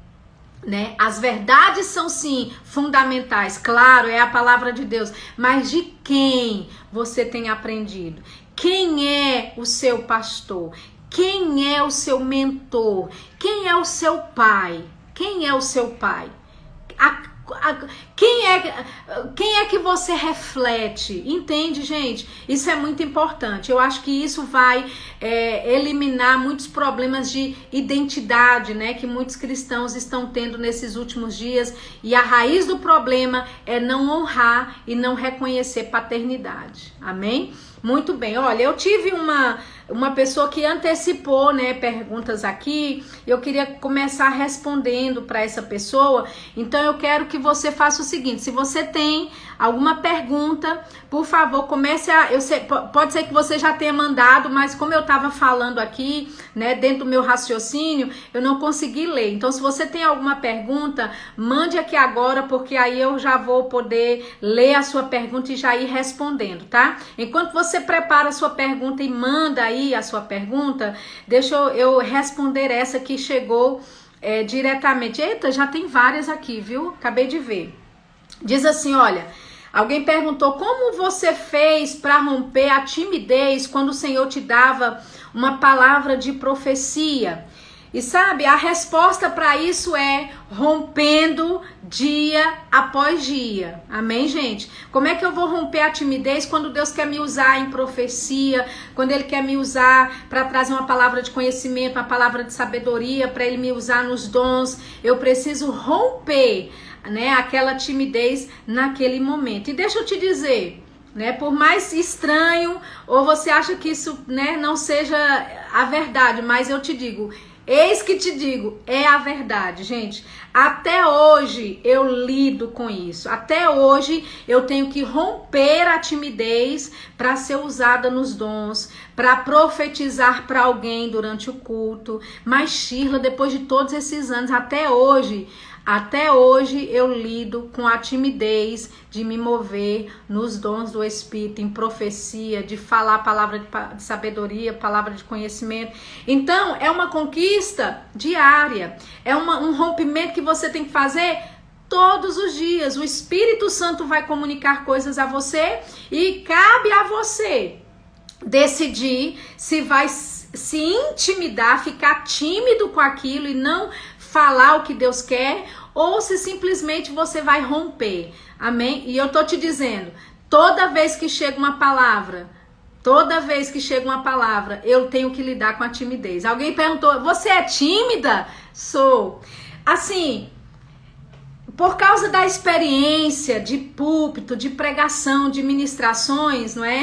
Né? As verdades são sim fundamentais, claro, é a palavra de Deus, mas de quem você tem aprendido? Quem é o seu pastor? Quem é o seu mentor? Quem é o seu pai? Quem é o seu pai? Quem é que você reflete? Entende, gente? Isso é muito importante. Eu acho que isso vai eliminar muitos problemas de identidade, né? Que muitos cristãos estão tendo nesses últimos dias. E a raiz do problema é não honrar e não reconhecer paternidade. Amém? Muito bem. Olha, eu tive uma pessoa que antecipou, né, perguntas aqui. Eu queria começar respondendo para essa pessoa. Então eu quero que você faça o seguinte, se você tem alguma pergunta, por favor, comece a... pode ser que você já tenha mandado, mas como eu estava falando aqui, né, dentro do meu raciocínio, eu não consegui ler. Então, se você tem alguma pergunta, mande aqui agora, porque aí eu já vou poder ler a sua pergunta e já ir respondendo, tá? Enquanto você prepara a sua pergunta e manda aí a sua pergunta, deixa eu responder essa que chegou diretamente. Eita, já tem várias aqui, viu? Acabei de ver. Diz assim, olha... Alguém perguntou como você fez para romper a timidez quando o Senhor te dava uma palavra de profecia? E sabe, a resposta para isso é rompendo dia após dia. Amém, gente? Como é que eu vou romper a timidez quando Deus quer me usar em profecia, quando Ele quer me usar para trazer uma palavra de conhecimento, uma palavra de sabedoria, para Ele me usar nos dons? Eu preciso romper, né, aquela timidez naquele momento. E deixa eu te dizer, né, por mais estranho, ou você acha que isso, né, não seja a verdade, mas eu te digo, eis que te digo, é a verdade, gente. Até hoje eu lido com isso. Até hoje eu tenho que romper a timidez para ser usada nos dons, para profetizar para alguém durante o culto. Mas Shirla, depois de todos esses anos, até hoje eu lido com a timidez de me mover nos dons do Espírito, em profecia, de falar palavra de sabedoria, palavra de conhecimento. Então, é uma conquista diária, é um rompimento que você tem que fazer todos os dias. O Espírito Santo vai comunicar coisas a você e cabe a você decidir se vai se intimidar, ficar tímido com aquilo e não falar o que Deus quer, ou se simplesmente você vai romper. Amém? E eu tô te dizendo, toda vez que chega uma palavra, eu tenho que lidar com a timidez. Alguém perguntou, você é tímida? Sou. Assim, por causa da experiência de púlpito, de pregação, de ministrações, não é?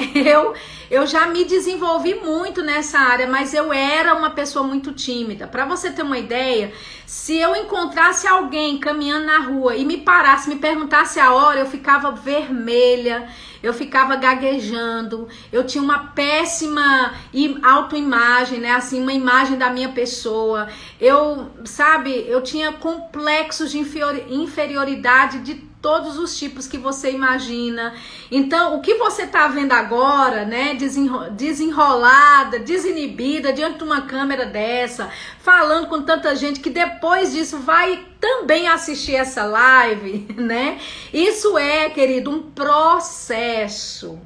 Eu já me desenvolvi muito nessa área, mas eu era uma pessoa muito tímida. Para você ter uma ideia, se eu encontrasse alguém caminhando na rua e me parasse, me perguntasse a hora, eu ficava vermelha, eu ficava gaguejando, eu tinha uma péssima autoimagem, né? Assim, uma imagem da minha pessoa. Eu tinha complexos de inferioridade de todos os tipos que você imagina. Então, o que você tá vendo agora, né, desenrolada, desinibida, diante de uma câmera dessa, falando com tanta gente que depois disso vai também assistir essa live, né? Isso é, querido, um processo,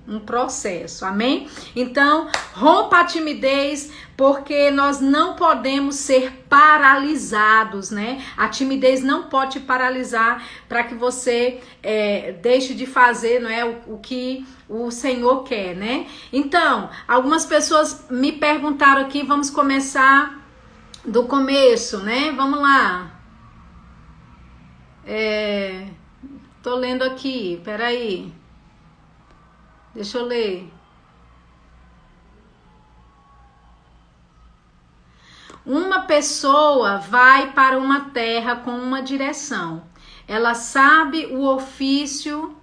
amém? Então, rompa a timidez, porque nós não podemos ser paralisados, né? A timidez não pode te paralisar para que você deixe de fazer, não é, o que o Senhor quer, né? Então, algumas pessoas me perguntaram aqui, vamos começar do começo, né? Vamos lá. Tô lendo aqui, peraí. Deixa eu ler. Uma pessoa vai para uma terra com uma direção. Ela sabe o ofício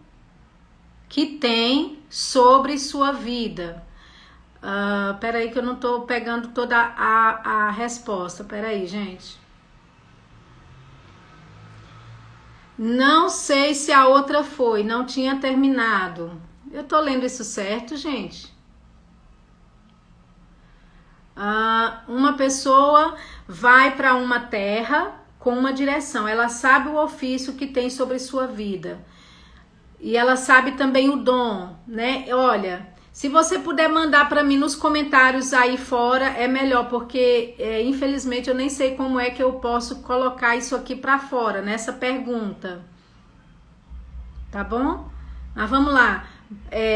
que tem sobre sua vida. Peraí que eu não tô pegando toda a resposta. Peraí, gente. Não sei se a outra foi, não tinha terminado. Eu tô lendo isso certo, gente? Uma pessoa vai para uma terra com uma direção. Ela sabe o ofício que tem sobre sua vida. E ela sabe também o dom, né? Olha, se você puder mandar para mim nos comentários aí fora, é melhor, porque infelizmente eu nem sei como é que eu posso colocar isso aqui para fora, nessa pergunta. Tá bom? Mas vamos lá.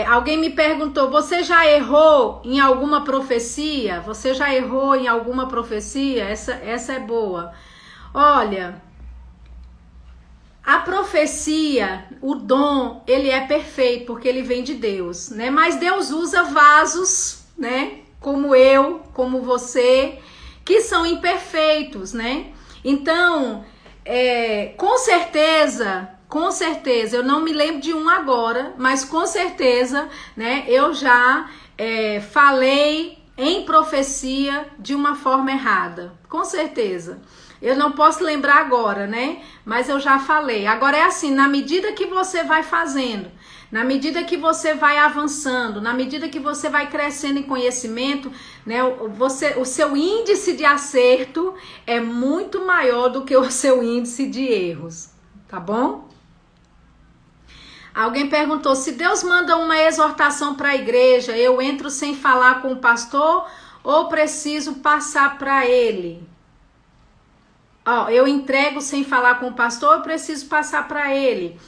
Alguém me perguntou, você já errou em alguma profecia? Você já errou em alguma profecia? Essa é boa. Olha, a profecia, o dom, ele é perfeito, porque ele vem de Deus, né? Mas Deus usa vasos, né? Como eu, como você, que são imperfeitos, né? Então, com certeza, eu não me lembro de um agora, mas com certeza, né? Eu já falei em profecia de uma forma errada, com certeza. Eu não posso lembrar agora, né? Mas eu já falei. Agora é assim, na medida que você vai fazendo, na medida que você vai avançando, na medida que você vai crescendo em conhecimento, né? O seu índice de acerto é muito maior do que o seu índice de erros, tá bom? Alguém perguntou, se Deus manda uma exortação para a igreja, eu entro sem falar com o pastor ou preciso passar para ele? Eu entrego sem falar com o pastor, eu preciso passar para ele.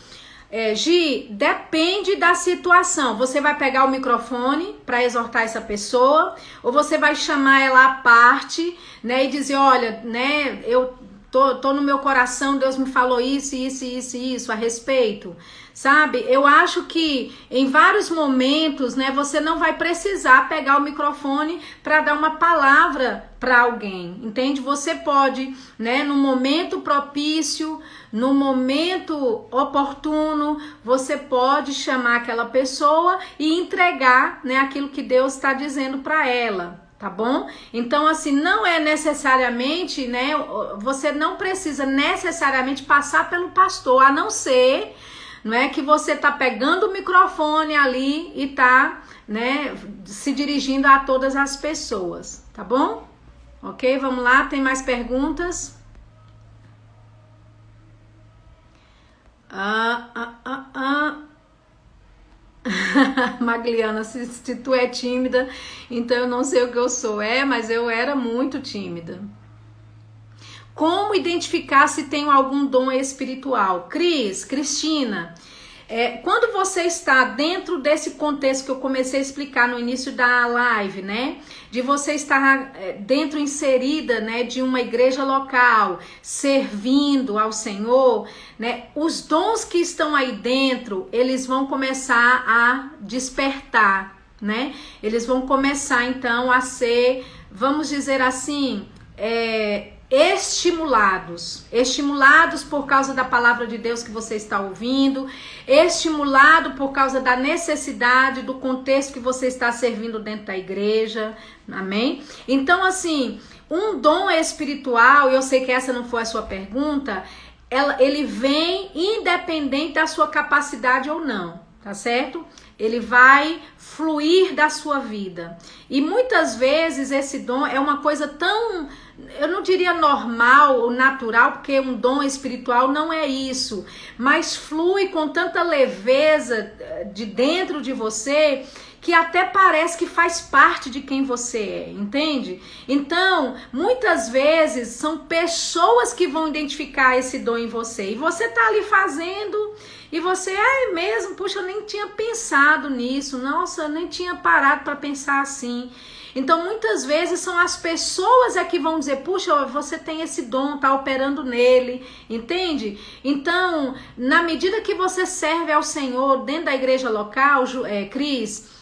Gi, depende da situação. Você vai pegar o microfone para exortar essa pessoa, ou você vai chamar ela à parte, né, e dizer, olha, né, eu tô no meu coração, Deus me falou isso a respeito, sabe? Eu acho que em vários momentos, né, você não vai precisar pegar o microfone para dar uma palavra para alguém, entende? Você pode, né, no momento propício, no momento oportuno, você pode chamar aquela pessoa e entregar, né, aquilo que Deus está dizendo para ela. Tá bom? Então, assim, não é necessariamente, né? Você não precisa necessariamente passar pelo pastor, a não ser, não é, que você tá pegando o microfone ali e tá, né, se dirigindo a todas as pessoas, tá bom? Ok, vamos lá, tem mais perguntas? Magliana, se tu é tímida, então eu não sei o que eu sou. Mas eu era muito tímida. Como identificar se tem algum dom espiritual? Cristina, quando você está dentro desse contexto que eu comecei a explicar no início da live, né? De você estar inserida, né, de uma igreja local, servindo ao Senhor, né? Os dons que estão aí dentro, eles vão começar a despertar, né? Eles vão começar então a ser, vamos dizer assim, estimulados por causa da palavra de Deus que você está ouvindo, estimulado por causa da necessidade do contexto que você está servindo dentro da igreja, amém? Então, assim, um dom espiritual, eu sei que essa não foi a sua pergunta, ele vem independente da sua capacidade ou não, tá certo? Ele vai fluir da sua vida. E muitas vezes esse dom é uma coisa tão, eu não diria normal ou natural, porque um dom espiritual não é isso, mas flui com tanta leveza de dentro de você que até parece que faz parte de quem você é, entende? Então, muitas vezes são pessoas que vão identificar esse dom em você, e você tá ali fazendo, e você, mesmo, puxa, eu nem tinha pensado nisso, nossa, eu nem tinha parado para pensar assim. Então, muitas vezes são as pessoas que vão dizer, puxa, você tem esse dom, tá operando nele, entende? Então, na medida que você serve ao Senhor dentro da igreja local, Cris,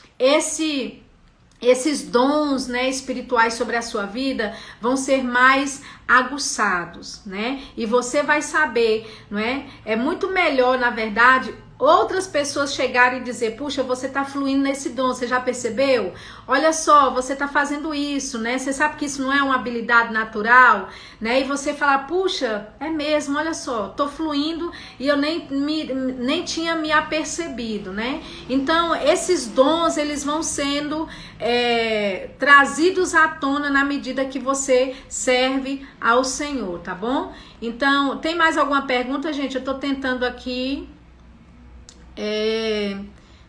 esses dons, né, espirituais sobre a sua vida vão ser mais aguçados, né? E você vai saber, não é? É muito melhor, na verdade, outras pessoas chegarem e dizer, puxa, você tá fluindo nesse dom, você já percebeu? Olha só, você tá fazendo isso, né? Você sabe que isso não é uma habilidade natural, né? E você falar, puxa, é mesmo, olha só, tô fluindo e eu nem tinha me apercebido, né? Então, esses dons, eles vão sendo trazidos à tona na medida que você serve ao Senhor, tá bom? Então, tem mais alguma pergunta, gente? Eu tô tentando aqui...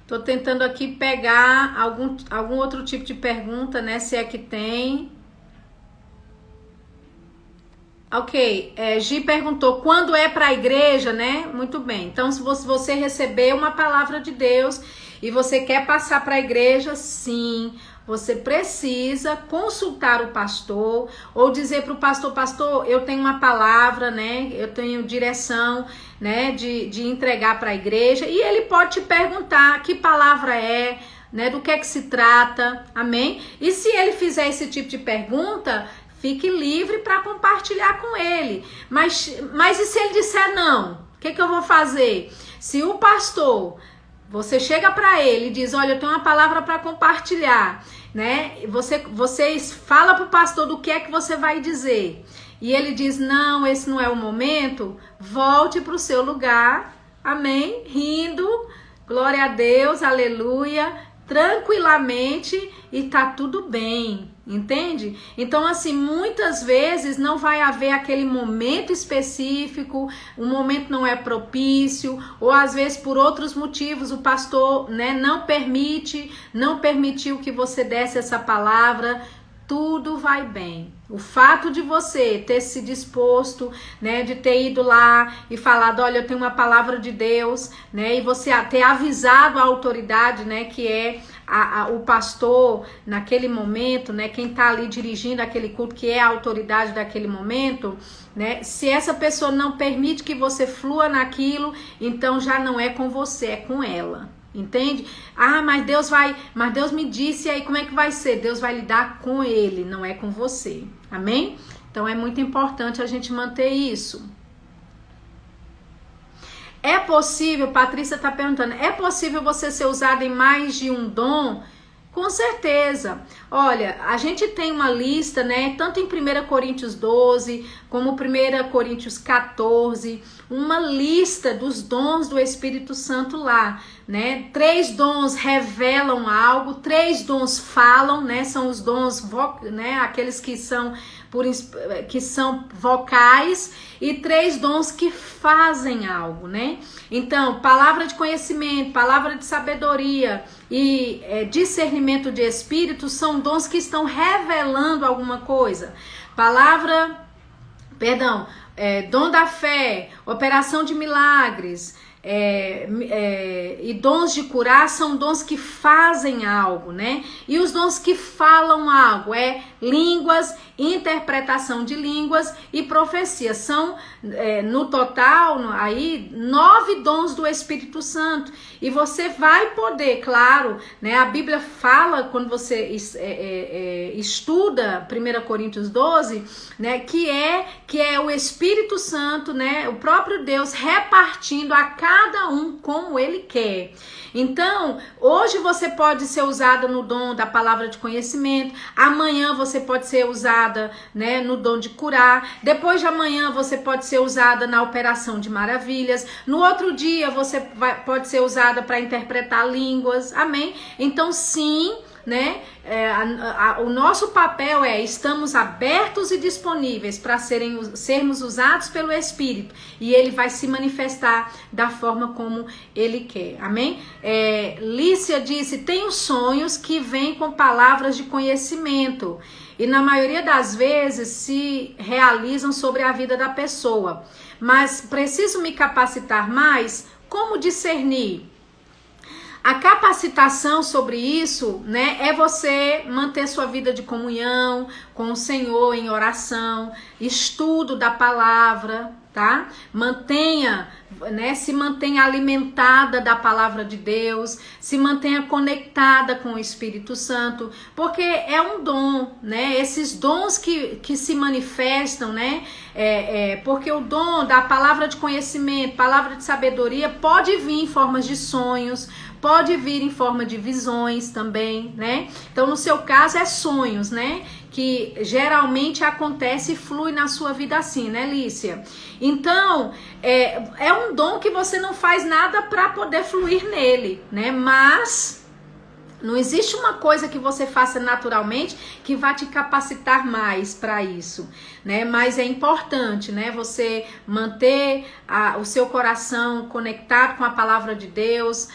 tô tentando aqui pegar algum outro tipo de pergunta, né? Se é que tem. Ok, Gi perguntou, quando é para a igreja, né? Muito bem. Então, se você receber uma palavra de Deus e você quer passar para a igreja, sim, você precisa consultar o pastor ou dizer para o pastor, pastor, eu tenho uma palavra, né? Eu tenho direção, né? De entregar para a igreja, e ele pode te perguntar que palavra é, né? Do que é que se trata, amém? E se ele fizer esse tipo de pergunta, fique livre para compartilhar com ele. Mas e se ele disser não? O que eu vou fazer? Se o pastor, você chega para ele e diz, olha, eu tenho uma palavra para compartilhar, né? Vocês fala para o pastor do que é que você vai dizer. E ele diz, não, esse não é o momento, volte para o seu lugar, amém? Rindo, glória a Deus, aleluia, tranquilamente, e tá tudo bem, entende? Então, assim, muitas vezes não vai haver aquele momento específico, o momento não é propício, ou às vezes por outros motivos o pastor, né, não permitiu que você desse essa palavra. Tudo vai bem. O fato de você ter se disposto, né, de ter ido lá e falado, olha, eu tenho uma palavra de Deus, né, e você ter avisado a autoridade, né, que é o pastor naquele momento, né, quem tá ali dirigindo aquele culto, que é a autoridade daquele momento, né, se essa pessoa não permite que você flua naquilo, então já não é com você, é com ela. Entende? Mas Deus me disse, e aí como é que vai ser? Deus vai lidar com ele, não é com você. Amém? Então é muito importante a gente manter isso. É possível, Patrícia está perguntando, é possível você ser usado em mais de um dom? Com certeza. Olha, a gente tem uma lista, né, tanto em 1 Coríntios 12, como 1 Coríntios 14, uma lista dos dons do Espírito Santo lá, né? 3 dons revelam algo, 3 dons falam, né? São os dons, né, aqueles que são vocais, e 3 dons que fazem algo, né? Então, palavra de conhecimento, palavra de sabedoria e discernimento de espírito são dons que estão revelando alguma coisa. Palavra dom da fé, operação de milagres, e dons de curar são dons que fazem algo, né? E os dons que falam algo línguas, interpretação de línguas e profecia. São no total aí 9 dons do Espírito Santo. E você vai poder, claro, né? A Bíblia fala, quando você estuda 1 Coríntios 12, né? Que é o Espírito Santo, né? O próprio Deus repartindo a cada um como ele quer. Então, hoje você pode ser usada no dom da palavra de conhecimento, amanhã você pode ser usada, né, no dom de curar, depois de amanhã você pode ser usada na operação de maravilhas, no outro dia você pode ser usada para interpretar línguas, amém? Então, sim, né? O nosso papel estamos abertos e disponíveis para sermos usados pelo Espírito, e ele vai se manifestar da forma como ele quer, amém? Lícia disse: tenho sonhos que vêm com palavras de conhecimento, e na maioria das vezes se realizam sobre a vida da pessoa, mas preciso me capacitar mais. Como discernir? A capacitação sobre isso, né, é você manter sua vida de comunhão com o Senhor em oração, estudo da palavra, tá? Se mantenha alimentada da palavra de Deus, se mantenha conectada com o Espírito Santo, porque é um dom, né? Esses dons que se manifestam, né? Porque o dom da palavra de conhecimento, palavra de sabedoria, pode vir em formas de sonhos, pode vir em forma de visões também, né? Então, no seu caso, é sonhos, né? Que geralmente acontece e flui na sua vida assim, né, Lícia? Então, é um dom que você não faz nada para poder fluir nele, né? Mas não existe uma coisa que você faça naturalmente que vai te capacitar mais para isso, né? Mas é importante, né? Você manter o seu coração conectado com a palavra de Deus,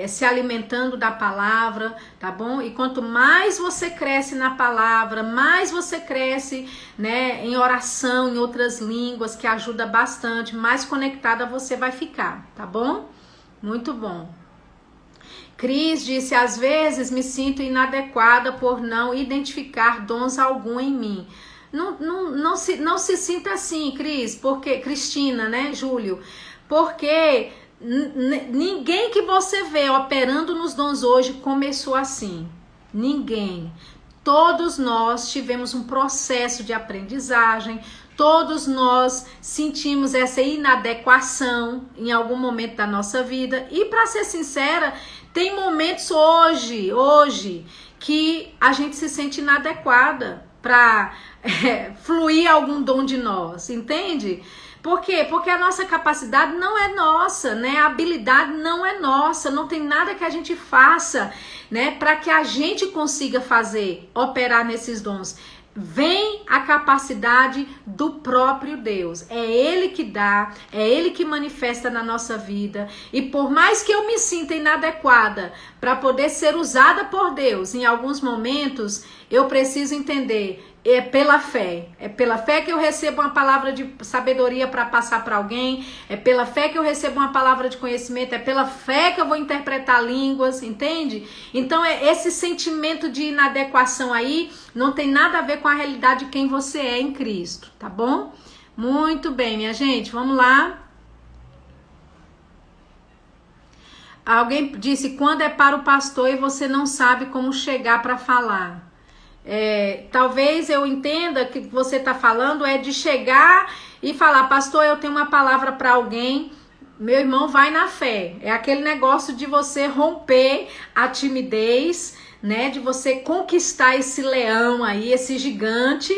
se alimentando da palavra, tá bom? E quanto mais você cresce na palavra, mais você cresce, né, em oração, em outras línguas, que ajuda bastante, mais conectada você vai ficar, tá bom? Muito bom. Cris disse: às vezes me sinto inadequada por não identificar dons algum em mim. Não se sinta assim, Cris, porque Cristina, né, Júlio? Porque ninguém que você vê operando nos dons hoje começou assim. Ninguém. Todos nós tivemos um processo de aprendizagem. Todos nós sentimos essa inadequação em algum momento da nossa vida. E, para ser sincera, tem momentos hoje que a gente se sente inadequada para fluir algum dom de nós, entende? Por quê? Porque a nossa capacidade não é nossa, né? A habilidade não é nossa, não tem nada que a gente faça, né, para que a gente consiga operar nesses dons. Vem a capacidade do próprio Deus. É Ele que dá, é Ele que manifesta na nossa vida. E por mais que eu me sinta inadequada para poder ser usada por Deus, em alguns momentos eu preciso entender. É pela fé que eu recebo uma palavra de sabedoria para passar para alguém, é pela fé que eu recebo uma palavra de conhecimento, é pela fé que eu vou interpretar línguas, entende? Então, esse sentimento de inadequação aí não tem nada a ver com a realidade de quem você é em Cristo, tá bom? Muito bem, minha gente, vamos lá. Alguém disse: quando é para o pastor e você não sabe como chegar para falar. Talvez eu entenda que você está falando de chegar e falar: pastor, eu tenho uma palavra para alguém. Meu irmão, vai na fé. É aquele negócio de você romper a timidez, né? De você conquistar esse leão aí, esse gigante,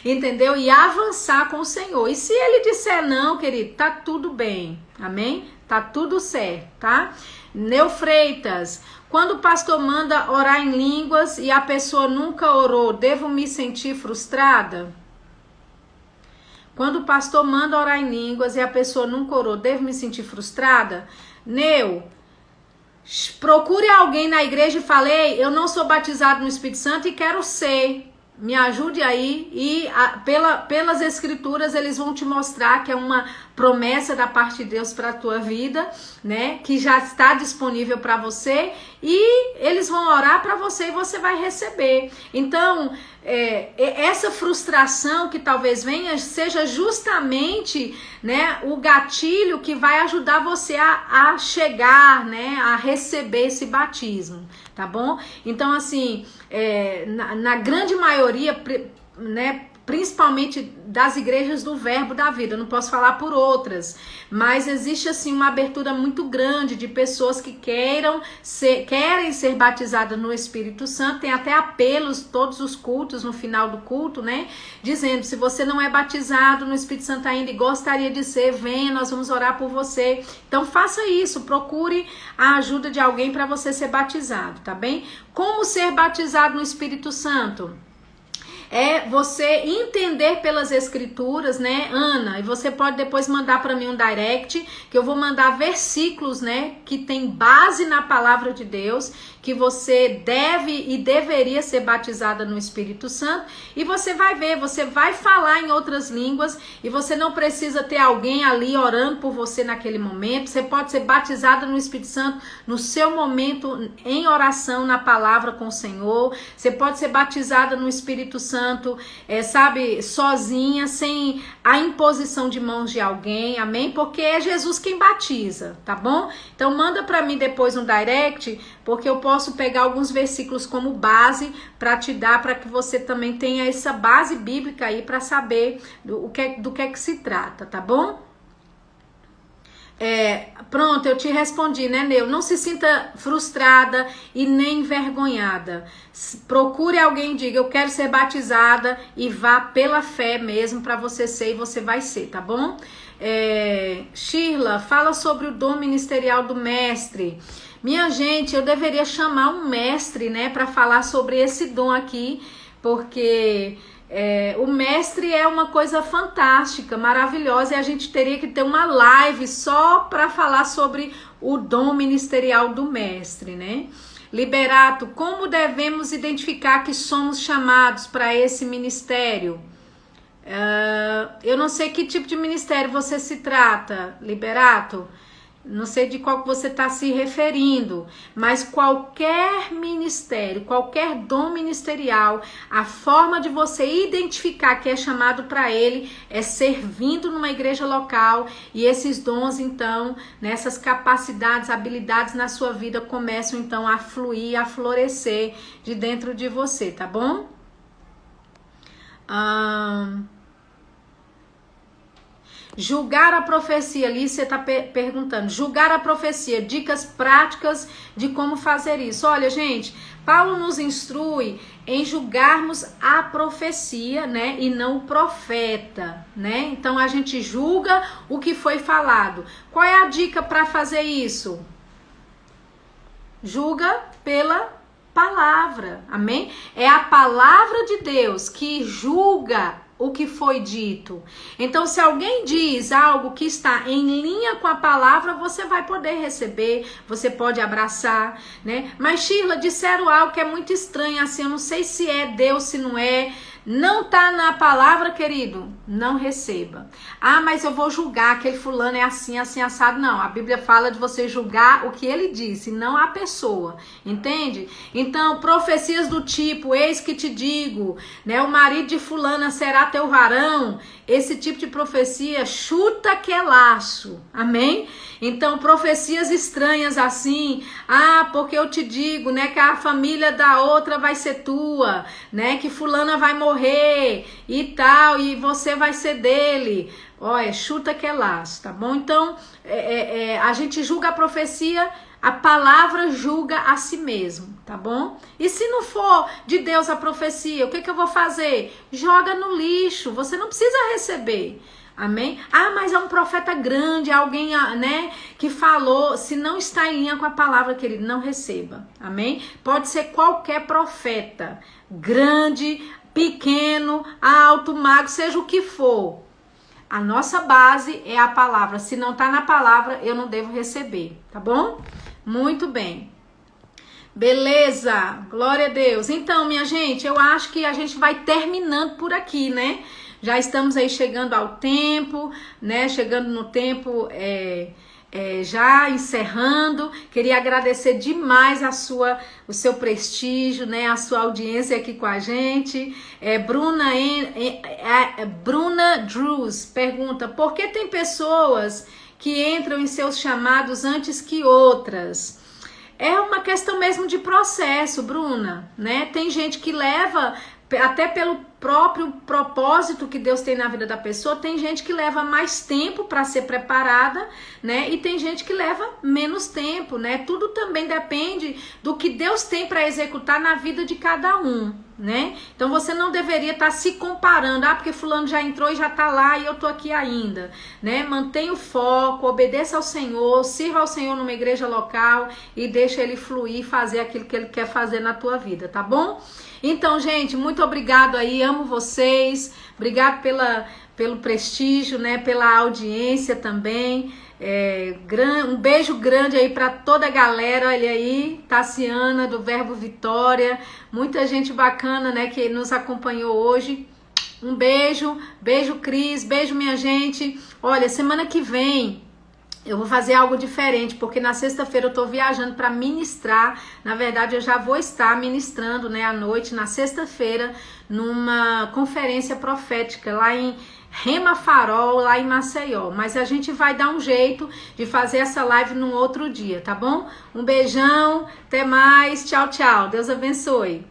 entendeu? E avançar com o Senhor. E se ele disser não, querido, tá tudo bem, amém? Tá tudo certo, tá? Neu Freitas: quando o pastor manda orar em línguas e a pessoa nunca orou, devo me sentir frustrada? Quando o pastor manda orar em línguas e a pessoa nunca orou, devo me sentir frustrada? Neu, procure alguém na igreja e fale: eu não sou batizado no Espírito Santo e quero ser. me ajude aí, e pelas escrituras eles vão te mostrar que é uma promessa da parte de Deus para a tua vida, né, que já está disponível para você, e eles vão orar para você e você vai receber. Então, essa frustração que talvez venha seja justamente, né, o gatilho que vai ajudar você a chegar, né, a receber esse batismo, tá bom? Então, assim, na grande maioria, né, principalmente das igrejas do Verbo da Vida, eu não posso falar por outras, mas existe assim uma abertura muito grande de pessoas que querem ser batizadas no Espírito Santo. Tem até apelos todos os cultos, no final do culto, né, dizendo: se você não é batizado no Espírito Santo ainda e gostaria de ser, venha, nós vamos orar por você. Então faça isso, procure a ajuda de alguém para você ser batizado, tá bem? Como ser batizado no Espírito Santo? É você entender pelas escrituras, né, Ana? E você pode depois mandar para mim um direct, que eu vou mandar versículos, né, que tem base na palavra de Deus, que você deve e deveria ser batizada no Espírito Santo, e você vai ver, você vai falar em outras línguas, e você não precisa ter alguém ali orando por você naquele momento. Você pode ser batizada no Espírito Santo no seu momento em oração na palavra com o Senhor. Você pode ser batizada no Espírito Santo, sabe, sozinha, sem a imposição de mãos de alguém, amém? Porque é Jesus quem batiza, tá bom? Então manda para mim depois um direct, porque eu posso pegar alguns versículos como base para te dar, para que você também tenha essa base bíblica aí para saber do que se trata, tá bom? Pronto, eu te respondi, né, Neu? Não se sinta frustrada e nem envergonhada. Procure alguém, diga: eu quero ser batizada, e vá pela fé mesmo para você ser, e você vai ser, tá bom? Shirla, fala sobre o dom ministerial do mestre. Minha gente, eu deveria chamar um mestre, né, para falar sobre esse dom aqui, porque o mestre é uma coisa fantástica, maravilhosa, e a gente teria que ter uma live só para falar sobre o dom ministerial do mestre, né? Liberato, como devemos identificar que somos chamados para esse ministério? Eu não sei que tipo de ministério você se trata, Liberato. Não sei de qual que você está se referindo, mas qualquer ministério, qualquer dom ministerial, a forma de você identificar que é chamado para ele é servindo numa igreja local, e esses dons, então, nessas capacidades, habilidades na sua vida começam então a fluir, a florescer de dentro de você, tá bom? Julgar a profecia, ali você está perguntando, julgar a profecia, dicas práticas de como fazer isso. Olha, gente, Paulo nos instrui em julgarmos a profecia, né, e não o profeta, né? Então a gente julga o que foi falado. Qual é a dica para fazer isso? Julga pela palavra, amém? É a palavra de Deus que julga o que foi dito. Então, se alguém diz algo que está em linha com a palavra, você vai poder receber, você pode abraçar, né? Mas, Shirla, disseram algo que é muito estranho, assim, eu não sei se é Deus, se não é. Não tá na palavra, querido, não receba. Mas eu vou julgar, aquele fulano é assim, assim, assado. Não, a Bíblia fala de você julgar o que ele disse, não a pessoa, entende? Então, profecias do tipo, eis que te digo, né, o marido de fulana será teu varão, esse tipo de profecia, chuta que é laço, amém? Então, profecias estranhas assim, porque eu te digo, né, que a família da outra vai ser tua, né, que fulana vai morrer e tal, e você vai ser dele. Olha, chuta que é laço, tá bom? Então, a gente julga a profecia, a palavra julga a si mesmo, tá bom? E se não for de Deus a profecia, o que eu vou fazer? Joga no lixo, você não precisa receber. Amém? Mas é um profeta grande, alguém, né, que falou. Se não está em linha com a palavra, querido, não receba. Amém? Pode ser qualquer profeta, grande, pequeno, alto, magro, seja o que for. A nossa base é a palavra. Se não está na palavra, eu não devo receber, tá bom? Muito bem. Beleza, glória a Deus. Então, minha gente, eu acho que a gente vai terminando por aqui, né? Já estamos aí chegando ao tempo, né? Chegando no tempo, já encerrando. Queria agradecer demais o seu prestígio, né? A sua audiência aqui com a gente. Bruna Drews pergunta: por que tem pessoas que entram em seus chamados antes que outras? É uma questão mesmo de processo, Bruna, né? Tem gente que leva, até pelo próprio propósito que Deus tem na vida da pessoa, tem gente que leva mais tempo para ser preparada, né? E tem gente que leva menos tempo, né? Tudo também depende do que Deus tem para executar na vida de cada um, né? Então você não deveria estar se comparando, porque fulano já entrou e já está lá e eu tô aqui ainda, né? Mantenha o foco, obedeça ao Senhor, sirva ao Senhor numa igreja local e deixa ele fluir, fazer aquilo que ele quer fazer na tua vida, tá bom? Então, gente, muito obrigado aí, amo vocês, obrigado pelo prestígio, né, pela audiência também, um beijo grande aí para toda a galera, olha aí, Tassiana do Verbo Vitória, muita gente bacana, né, que nos acompanhou hoje. Um beijo, beijo Cris, beijo minha gente. Olha, semana que vem eu vou fazer algo diferente, porque na sexta-feira eu tô viajando para ministrar. Na verdade, eu já vou estar ministrando, né, à noite, na sexta-feira, numa conferência profética lá em Rema Farol, lá em Maceió. Mas a gente vai dar um jeito de fazer essa live num outro dia, tá bom? Um beijão, até mais, tchau, tchau. Deus abençoe.